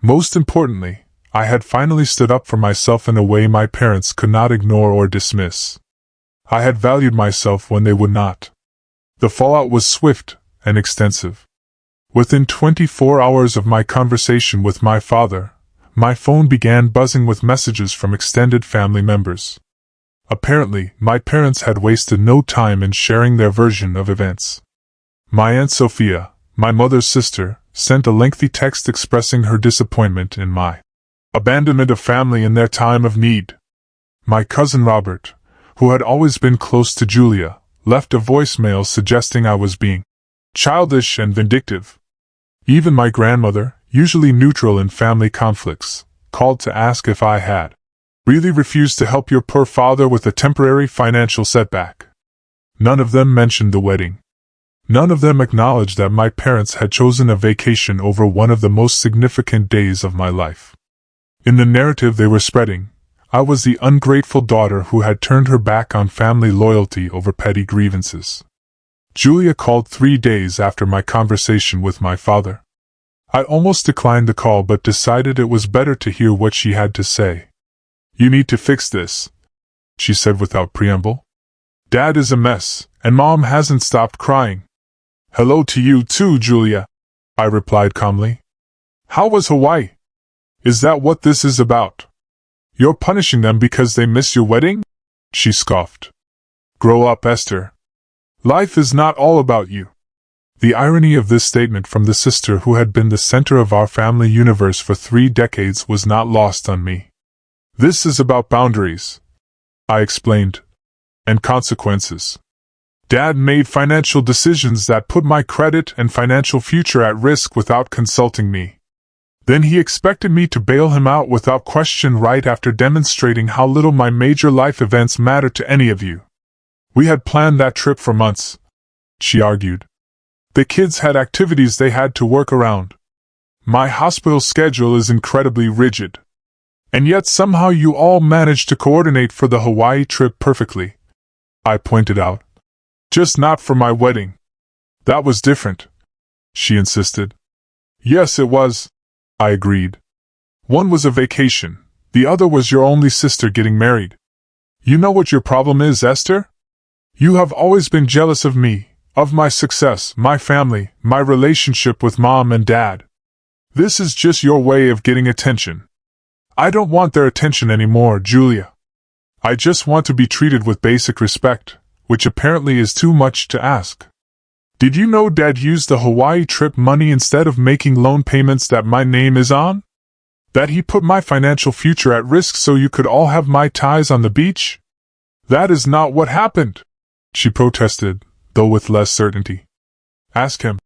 Most importantly, I had finally stood up for myself in a way my parents could not ignore or dismiss. I had valued myself when they would not. The fallout was swift and extensive. Within 24 hours of my conversation with my father, my phone began buzzing with messages from extended family members. Apparently, my parents had wasted no time in sharing their version of events. My Aunt Sophia, my mother's sister, sent a lengthy text expressing her disappointment in my abandonment of family in their time of need. My cousin Robert, who had always been close to Julia, left a voicemail suggesting I was being childish and vindictive. Even my grandmother, usually neutral in family conflicts, called to ask if I had really refused to help your poor father with a temporary financial setback. None of them mentioned the wedding. None of them acknowledged that my parents had chosen a vacation over one of the most significant days of my life. In the narrative they were spreading, I was the ungrateful daughter who had turned her back on family loyalty over petty grievances. Julia called 3 days after my conversation with my father. I almost declined the call but decided it was better to hear what she had to say. You need to fix this, she said without preamble. Dad is a mess, and Mom hasn't stopped crying. Hello to you too, Julia, I replied calmly. How was Hawaii? Is that what this is about? You're punishing them because they missed your wedding? She scoffed. Grow up, Esther. Life is not all about you. The irony of this statement from the sister who had been the center of our family universe for 3 decades was not lost on me. This is about boundaries, I explained, and consequences. Dad made financial decisions that put my credit and financial future at risk without consulting me. Then he expected me to bail him out without question right after demonstrating how little my major life events matter to any of you. We had planned that trip for months, she argued. The kids had activities they had to work around. My hospital schedule is incredibly rigid. And yet somehow you all managed to coordinate for the Hawaii trip perfectly, I pointed out. Just not for my wedding. That was different, she insisted. Yes, it was, I agreed. One was a vacation, the other was your only sister getting married. You know what your problem is, Esther? You have always been jealous of me, of my success, my family, my relationship with Mom and Dad. This is just your way of getting attention. I don't want their attention anymore, Julia. I just want to be treated with basic respect, which apparently is too much to ask. Did you know Dad used the Hawaii trip money instead of making loan payments that my name is on? That he put my financial future at risk so you could all have Mai Tais on the beach? That is not what happened, she protested, though with less certainty. Ask him,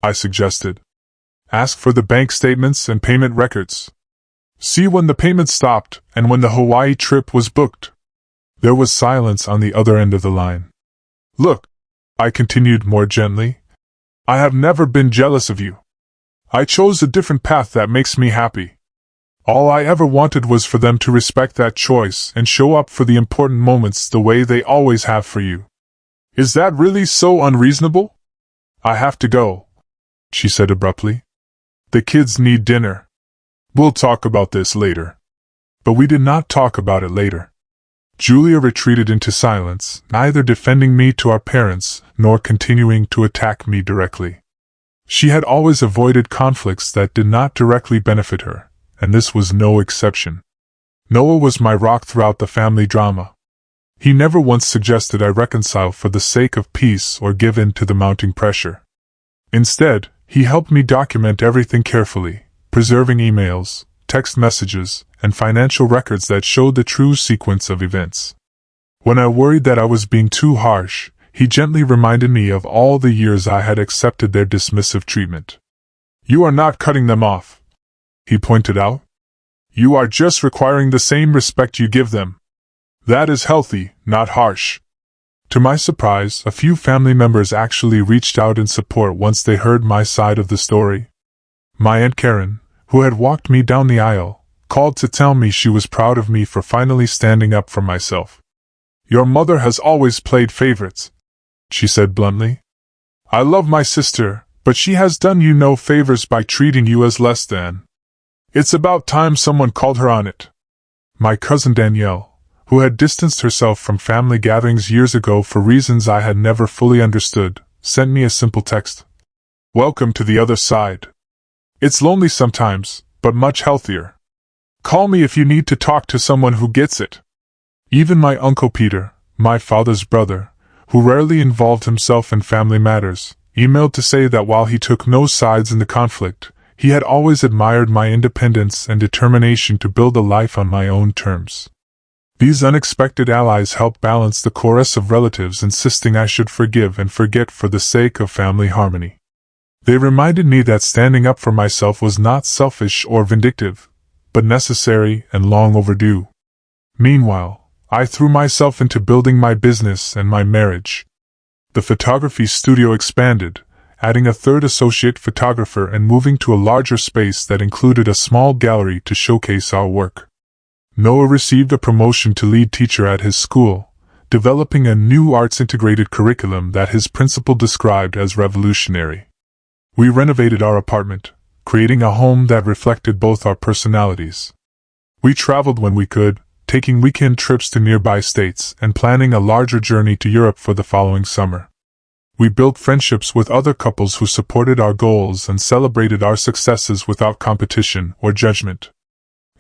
I suggested. Ask for the bank statements and payment records. See when the payments stopped and when the Hawaii trip was booked. There was silence on the other end of the line. Look, I continued more gently, I have never been jealous of you. I chose a different path that makes me happy. All I ever wanted was for them to respect that choice and show up for the important moments the way they always have for you. Is that really so unreasonable? I have to go, she said abruptly. The kids need dinner. We'll talk about this later. But we did not talk about it later. Julia retreated into silence, neither defending me to our parents, nor continuing to attack me directly. She had always avoided conflicts that did not directly benefit her, and this was no exception. Noah was my rock throughout the family drama. He never once suggested I reconcile for the sake of peace or give in to the mounting pressure. Instead, he helped me document everything carefully, preserving emails, text messages, and financial records that showed the true sequence of events. When I worried that I was being too harsh, he gently reminded me of all the years I had accepted their dismissive treatment. "You are not cutting them off," he pointed out. "You are just requiring the same respect you give them. That is healthy, not harsh." To my surprise, a few family members actually reached out in support once they heard my side of the story. My Aunt Karen, who had walked me down the aisle, called to tell me she was proud of me for finally standing up for myself. "Your mother has always played favorites," she said bluntly. "I love my sister, but she has done you no favors by treating you as less than. It's about time someone called her on it." My cousin Danielle, who had distanced herself from family gatherings years ago for reasons I had never fully understood, sent me a simple text. "Welcome to the other side. It's lonely sometimes, but much healthier. Call me if you need to talk to someone who gets it." Even my Uncle Peter, my father's brother, who rarely involved himself in family matters, emailed to say that while he took no sides in the conflict, he had always admired my independence and determination to build a life on my own terms. These unexpected allies helped balance the chorus of relatives insisting I should forgive and forget for the sake of family harmony. They reminded me that standing up for myself was not selfish or vindictive, but necessary and long overdue. Meanwhile, I threw myself into building my business and my marriage. The photography studio expanded, adding a third associate photographer and moving to a larger space that included a small gallery to showcase our work. Noah received a promotion to lead teacher at his school, developing a new arts-integrated curriculum that his principal described as revolutionary. We renovated our apartment, creating a home that reflected both our personalities. We traveled when we could, taking weekend trips to nearby states and planning a larger journey to Europe for the following summer. We built friendships with other couples who supported our goals and celebrated our successes without competition or judgment.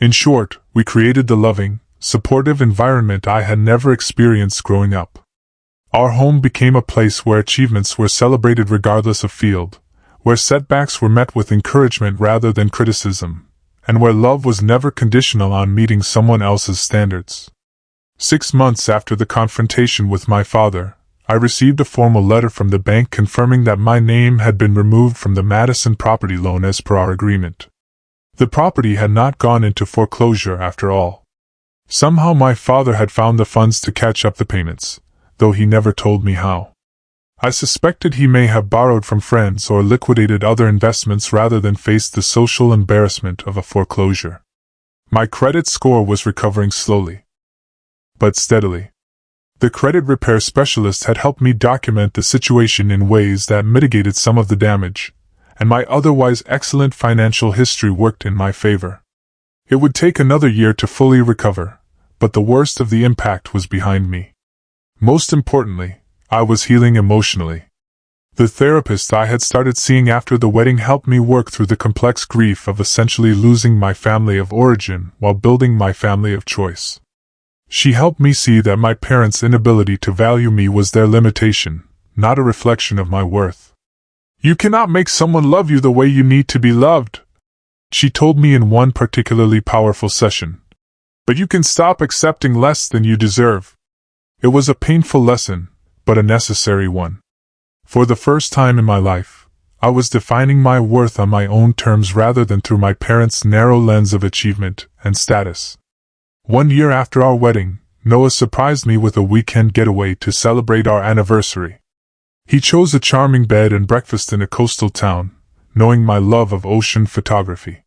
In short, we created the loving, supportive environment I had never experienced growing up. Our home became a place where achievements were celebrated regardless of field, where setbacks were met with encouragement rather than criticism, and where love was never conditional on meeting someone else's standards. 6 months after the confrontation with my father, I received a formal letter from the bank confirming that my name had been removed from the Madison property loan as per our agreement. The property had not gone into foreclosure after all. Somehow my father had found the funds to catch up the payments, though he never told me how. I suspected he may have borrowed from friends or liquidated other investments rather than face the social embarrassment of a foreclosure. My credit score was recovering slowly, but steadily. The credit repair specialist had helped me document the situation in ways that mitigated some of the damage, and my otherwise excellent financial history worked in my favor. It would take another year to fully recover, but the worst of the impact was behind me. Most importantly, I was healing emotionally. The therapist I had started seeing after the wedding helped me work through the complex grief of essentially losing my family of origin while building my family of choice. She helped me see that my parents' inability to value me was their limitation, not a reflection of my worth. "You cannot make someone love you the way you need to be loved," she told me in one particularly powerful session. "But you can stop accepting less than you deserve." It was a painful lesson, but a necessary one. For the first time in my life, I was defining my worth on my own terms rather than through my parents' narrow lens of achievement and status. 1 year after our wedding, Noah surprised me with a weekend getaway to celebrate our anniversary. He chose a charming bed and breakfast in a coastal town, knowing my love of ocean photography.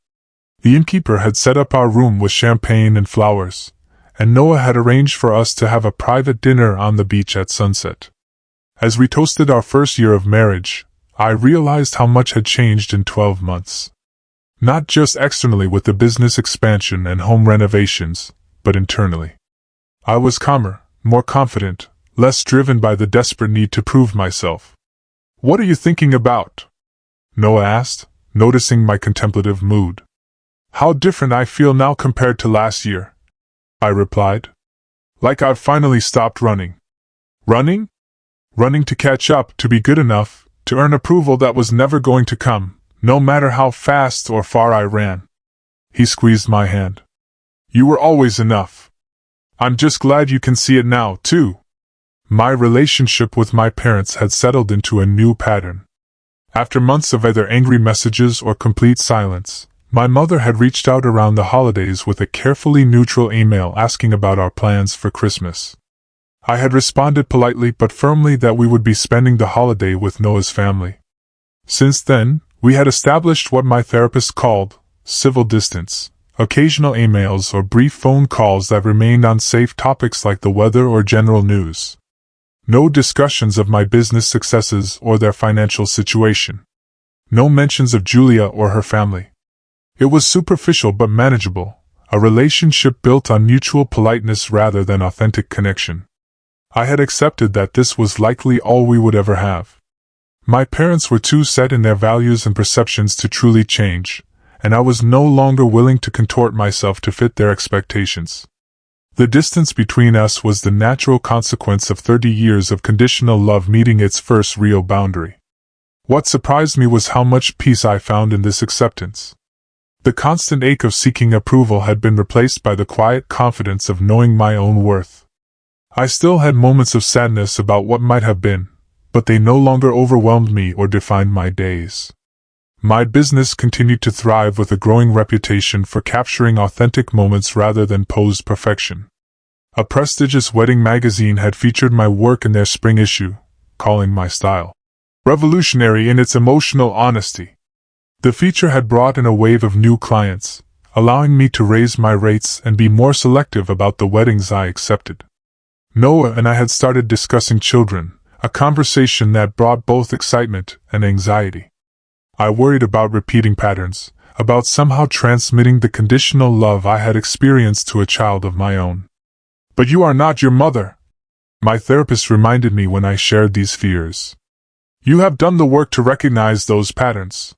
The innkeeper had set up our room with champagne and flowers, and Noah had arranged for us to have a private dinner on the beach at sunset. As we toasted our first year of marriage, I realized how much had changed in 12 months. Not just externally with the business expansion and home renovations, but internally. I was calmer, more confident, less driven by the desperate need to prove myself. "What are you thinking about?" Noah asked, noticing my contemplative mood. "How different I feel now compared to last year," I replied. "Like I've finally stopped running." "Running?" "Running to catch up, to be good enough, to earn approval that was never going to come, no matter how fast or far I ran." He squeezed my hand. "You were always enough. I'm just glad you can see it now, too." My relationship with my parents had settled into a new pattern. After months of either angry messages or complete silence, my mother had reached out around the holidays with a carefully neutral email asking about our plans for Christmas. I had responded politely but firmly that we would be spending the holiday with Noah's family. Since then, we had established what my therapist called civil distance, occasional emails or brief phone calls that remained on safe topics like the weather or general news. No discussions of my business successes or their financial situation. No mentions of Julia or her family. It was superficial but manageable, a relationship built on mutual politeness rather than authentic connection. I had accepted that this was likely all we would ever have. My parents were too set in their values and perceptions to truly change, and I was no longer willing to contort myself to fit their expectations. The distance between us was the natural consequence of 30 years of conditional love meeting its first real boundary. What surprised me was how much peace I found in this acceptance. The constant ache of seeking approval had been replaced by the quiet confidence of knowing my own worth. I still had moments of sadness about what might have been, but they no longer overwhelmed me or defined my days. My business continued to thrive with a growing reputation for capturing authentic moments rather than posed perfection. A prestigious wedding magazine had featured my work in their spring issue, calling my style revolutionary in its emotional honesty. The feature had brought in a wave of new clients, allowing me to raise my rates and be more selective about the weddings I accepted. Noah and I had started discussing children, a conversation that brought both excitement and anxiety. I worried about repeating patterns, about somehow transmitting the conditional love I had experienced to a child of my own. "But you are not your mother," my therapist reminded me when I shared these fears. "You have done the work to recognize those patterns.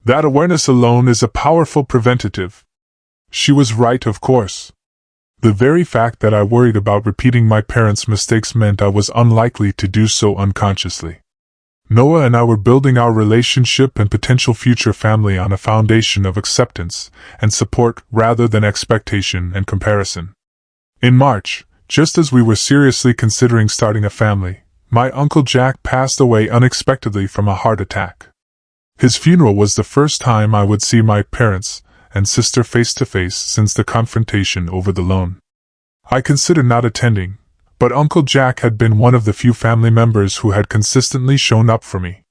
That awareness alone is a powerful preventative." She was right, of course. The very fact that I worried about repeating my parents' mistakes meant I was unlikely to do so unconsciously. Noah and I were building our relationship and potential future family on a foundation of acceptance and support rather than expectation and comparison. In March, just as we were seriously considering starting a family, my Uncle Jack passed away unexpectedly from a heart attack. His funeral was the first time I would see my parents and sister face to face since the confrontation over the loan. I considered not attending, but Uncle Jack had been one of the few family members who had consistently shown up for me.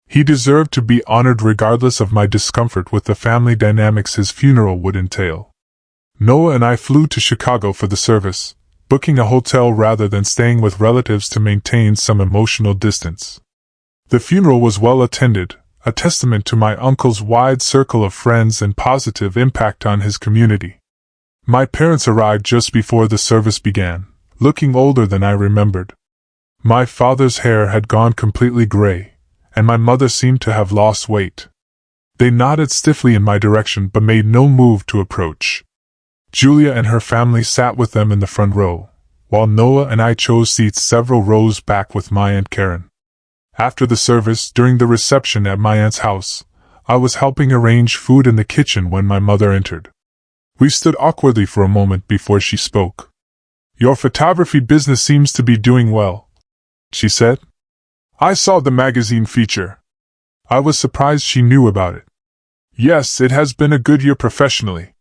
He deserved to be honored regardless of my discomfort with the family dynamics his funeral would entail. Noah and I flew to Chicago for the service, booking a hotel rather than staying with relatives to maintain some emotional distance. The funeral was well attended, a testament to my uncle's wide circle of friends and positive impact on his community. My parents arrived just before the service began, looking older than I remembered. My father's hair had gone completely gray, and my mother seemed to have lost weight. They nodded stiffly in my direction but made no move to approach. Julia and her family sat with them in the front row, while Noah and I chose seats several rows back with my Aunt Karen. After the service, during the reception at my aunt's house, I was helping arrange food in the kitchen when my mother entered. We stood awkwardly for a moment before she spoke. "Your photography business seems to be doing well," she said. "I saw the magazine feature." I was surprised she knew about it. "Yes, it has been a good year professionally.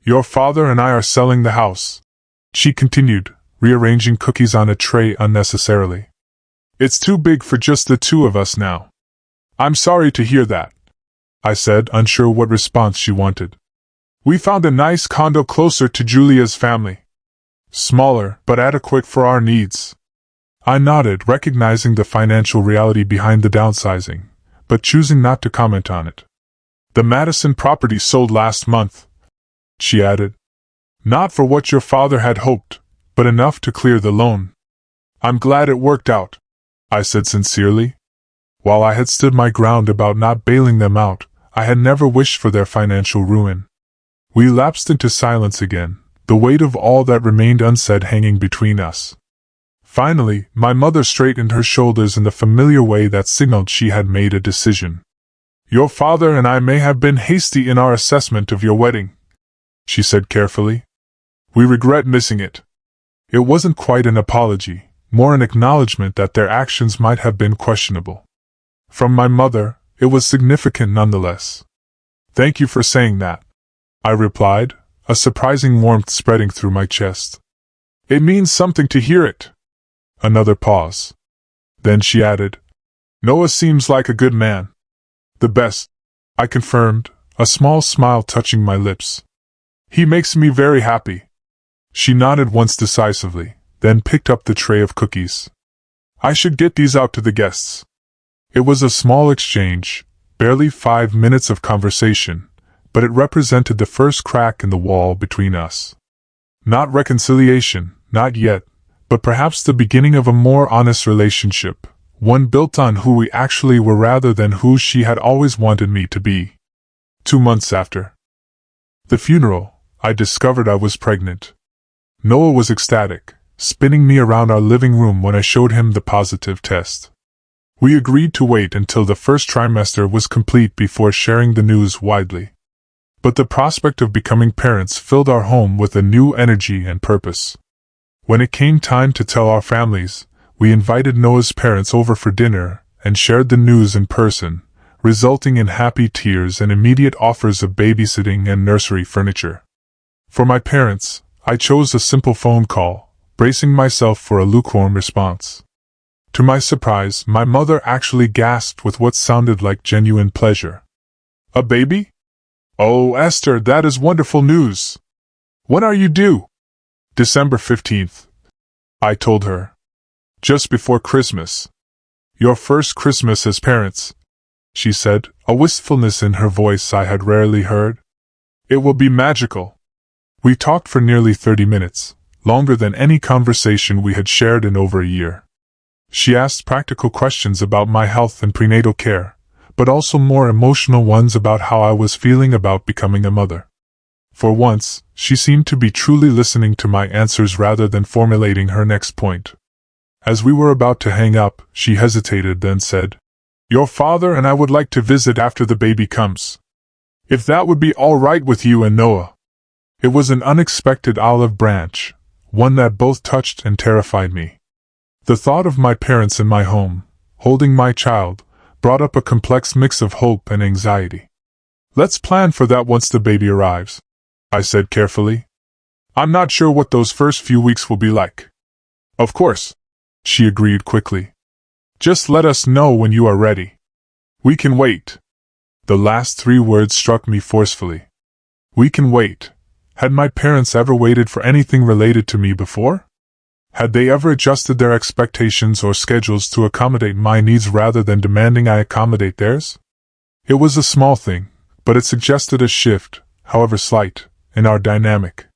Your father and I are selling the house," she continued, rearranging cookies on a tray unnecessarily. "It's too big for just the two of us now." "I'm sorry to hear that," I said, unsure what response she wanted. "We found a nice condo closer to Julia's family. Smaller, but adequate for our needs." I nodded, recognizing the financial reality behind the downsizing, but choosing not to comment on it. The Madison property sold last month, she added. Not for what your father had hoped, but enough to clear the loan. I'm glad it worked out, I said sincerely. While I had stood my ground about not bailing them out, I had never wished for their financial ruin. We lapsed into silence again, the weight of all that remained unsaid hanging between us. Finally, my mother straightened her shoulders in the familiar way that signaled she had made a decision. Your father and I may have been hasty in our assessment of your wedding, she said carefully. We regret missing it. It wasn't quite an apology, more an acknowledgement that their actions might have been questionable. From my mother, it was significant nonetheless. Thank you for saying that, I replied, a surprising warmth spreading through my chest. It means something to hear it. Another pause. Then she added, Noah seems like a good man. The best, I confirmed, a small smile touching my lips. He makes me very happy. She nodded once decisively, then picked up the tray of cookies. I should get these out to the guests. It was a small exchange, barely 5 minutes of conversation, but it represented the first crack in the wall between us. Not reconciliation, not yet, but perhaps the beginning of a more honest relationship, one built on who we actually were rather than who she had always wanted me to be. 2 months after the funeral, I discovered I was pregnant. Noah was ecstatic, spinning me around our living room when I showed him the positive test. We agreed to wait until the first trimester was complete before sharing the news widely. But the prospect of becoming parents filled our home with a new energy and purpose. When it came time to tell our families, we invited Noah's parents over for dinner and shared the news in person, resulting in happy tears and immediate offers of babysitting and nursery furniture. For my parents, I chose a simple phone call, bracing myself for a lukewarm response. To my surprise, my mother actually gasped with what sounded like genuine pleasure. A baby? Oh, Esther, that is wonderful news. When are you due? December 15th. I told her. Just before Christmas. Your first Christmas as parents, she said, a wistfulness in her voice I had rarely heard. It will be magical. We talked for nearly 30 minutes, longer than any conversation we had shared in over a year. She asked practical questions about my health and prenatal care, but also more emotional ones about how I was feeling about becoming a mother. For once, she seemed to be truly listening to my answers rather than formulating her next point. As we were about to hang up, she hesitated, then said, Your father and I would like to visit after the baby comes. If that would be all right with you and Noah. It was an unexpected olive branch, one that both touched and terrified me. The thought of my parents in my home, holding my child, brought up a complex mix of hope and anxiety. Let's plan for that once the baby arrives, I said carefully. I'm not sure what those first few weeks will be like. Of course, she agreed quickly. Just let us know when you are ready. We can wait. The last 3 words struck me forcefully. We can wait. Had my parents ever waited for anything related to me before? Had they ever adjusted their expectations or schedules to accommodate my needs rather than demanding I accommodate theirs? It was a small thing, but it suggested a shift, however slight, in our dynamic.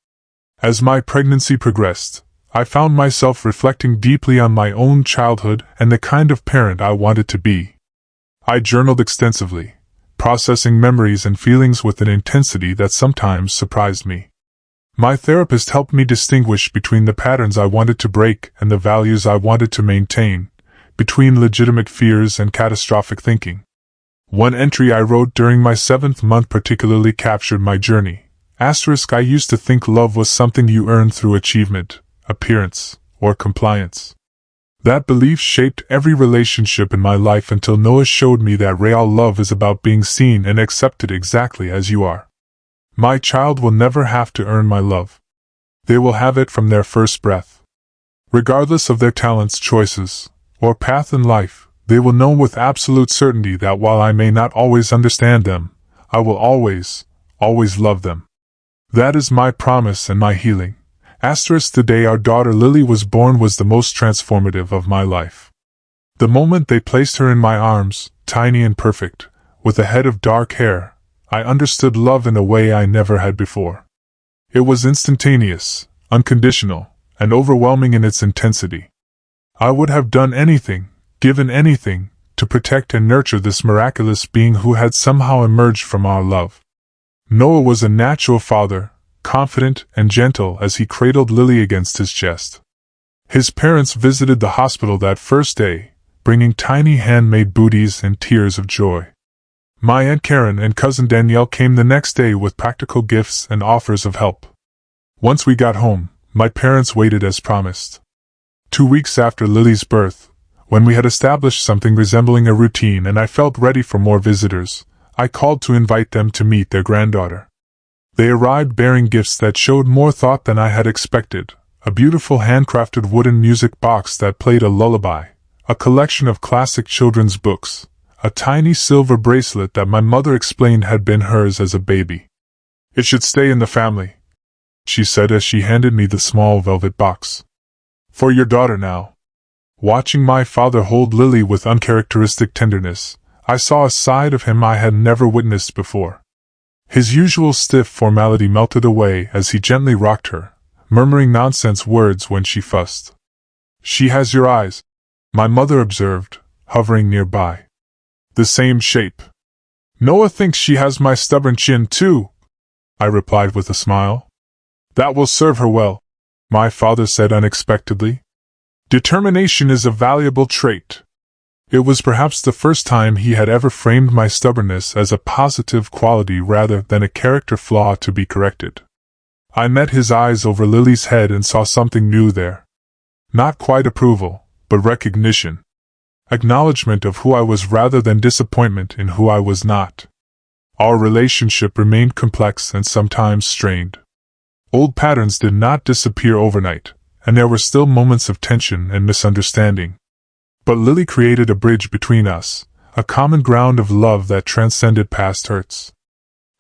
As my pregnancy progressed, I found myself reflecting deeply on my own childhood and the kind of parent I wanted to be. I journaled extensively, processing memories and feelings with an intensity that sometimes surprised me. My therapist helped me distinguish between the patterns I wanted to break and the values I wanted to maintain, between legitimate fears and catastrophic thinking. One entry I wrote during my 7th month particularly captured my journey. I used to think love was something you earned through achievement, appearance, or compliance. That belief shaped every relationship in my life until Noah showed me that real love is about being seen and accepted exactly as you are. My child will never have to earn my love. They will have it from their first breath. Regardless of their talents, choices, or path in life, they will know with absolute certainty that while I may not always understand them, I will always love them. That is my promise and my healing. The day our daughter Lily was born was the most transformative of my life. The moment they placed her in my arms, tiny and perfect, with a head of dark hair, I understood love in a way I never had before. It was instantaneous, unconditional, and overwhelming in its intensity. I would have done anything, given anything, to protect and nurture this miraculous being who had somehow emerged from our love. Noah was a natural father, confident and gentle as he cradled Lily against his chest. His parents visited the hospital that first day, bringing tiny handmade booties and tears of joy. My Aunt Karen and cousin Danielle came the next day with practical gifts and offers of help. Once we got home, my parents waited as promised. 2 weeks after Lily's birth, when we had established something resembling a routine and I felt ready for more visitors, I called to invite them to meet their granddaughter. They arrived bearing gifts that showed more thought than I had expected: a beautiful handcrafted wooden music box that played a lullaby, a collection of classic children's books, a tiny silver bracelet that my mother explained had been hers as a baby. "It should stay in the family," she said as she handed me the small velvet box. "For your daughter now." Watching my father hold Lily with uncharacteristic tenderness, I saw a side of him I had never witnessed before. His usual stiff formality melted away as he gently rocked her, murmuring nonsense words when she fussed. "She has your eyes," my mother observed, hovering nearby. "The same shape." "Noah thinks she has my stubborn chin too," I replied with a smile. "That will serve her well," my father said unexpectedly. "Determination is a valuable trait." It was perhaps the first time he had ever framed my stubbornness as a positive quality rather than a character flaw to be corrected. I met his eyes over Lily's head and saw something new there. Not quite approval, but recognition. Acknowledgement of who I was rather than disappointment in who I was not. Our relationship remained complex and sometimes strained. Old patterns did not disappear overnight, and there were still moments of tension and misunderstanding. But Lily created a bridge between us, a common ground of love that transcended past hurts.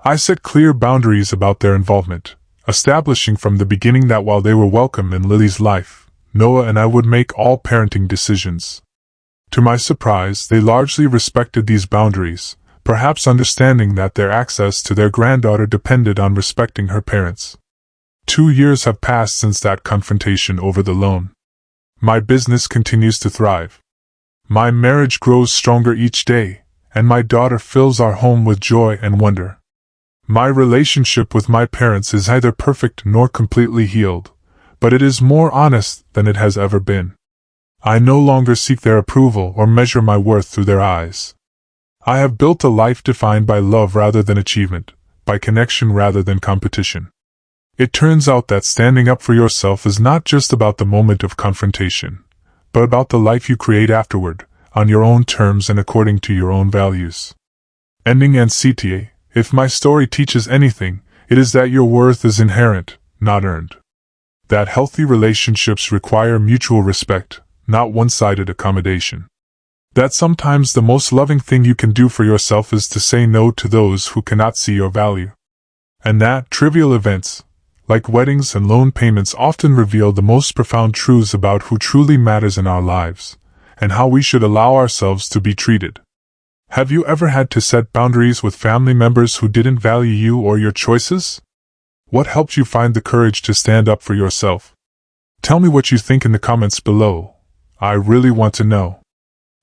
I set clear boundaries about their involvement, establishing from the beginning that while they were welcome in Lily's life, Noah and I would make all parenting decisions. To my surprise, they largely respected these boundaries, perhaps understanding that their access to their granddaughter depended on respecting her parents. 2 years have passed since that confrontation over the loan. My business continues to thrive. My marriage grows stronger each day, and my daughter fills our home with joy and wonder. My relationship with my parents is neither perfect nor completely healed, but it is more honest than it has ever been. I no longer seek their approval or measure my worth through their eyes. I have built a life defined by love rather than achievement, by connection rather than competition. It turns out that standing up for yourself is not just about the moment of confrontation, but about the life you create afterward, on your own terms and according to your own values. Ending and CTA, if my story teaches anything, it is that your worth is inherent, not earned. That healthy relationships require mutual respect, not one-sided accommodation. That sometimes the most loving thing you can do for yourself is to say no to those who cannot see your value. And that trivial events, like weddings and loan payments, often reveal the most profound truths about who truly matters in our lives, and how we should allow ourselves to be treated. Have you ever had to set boundaries with family members who didn't value you or your choices? What helped you find the courage to stand up for yourself? Tell me what you think in the comments below. I really want to know.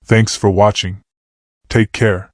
Thanks for watching. Take care.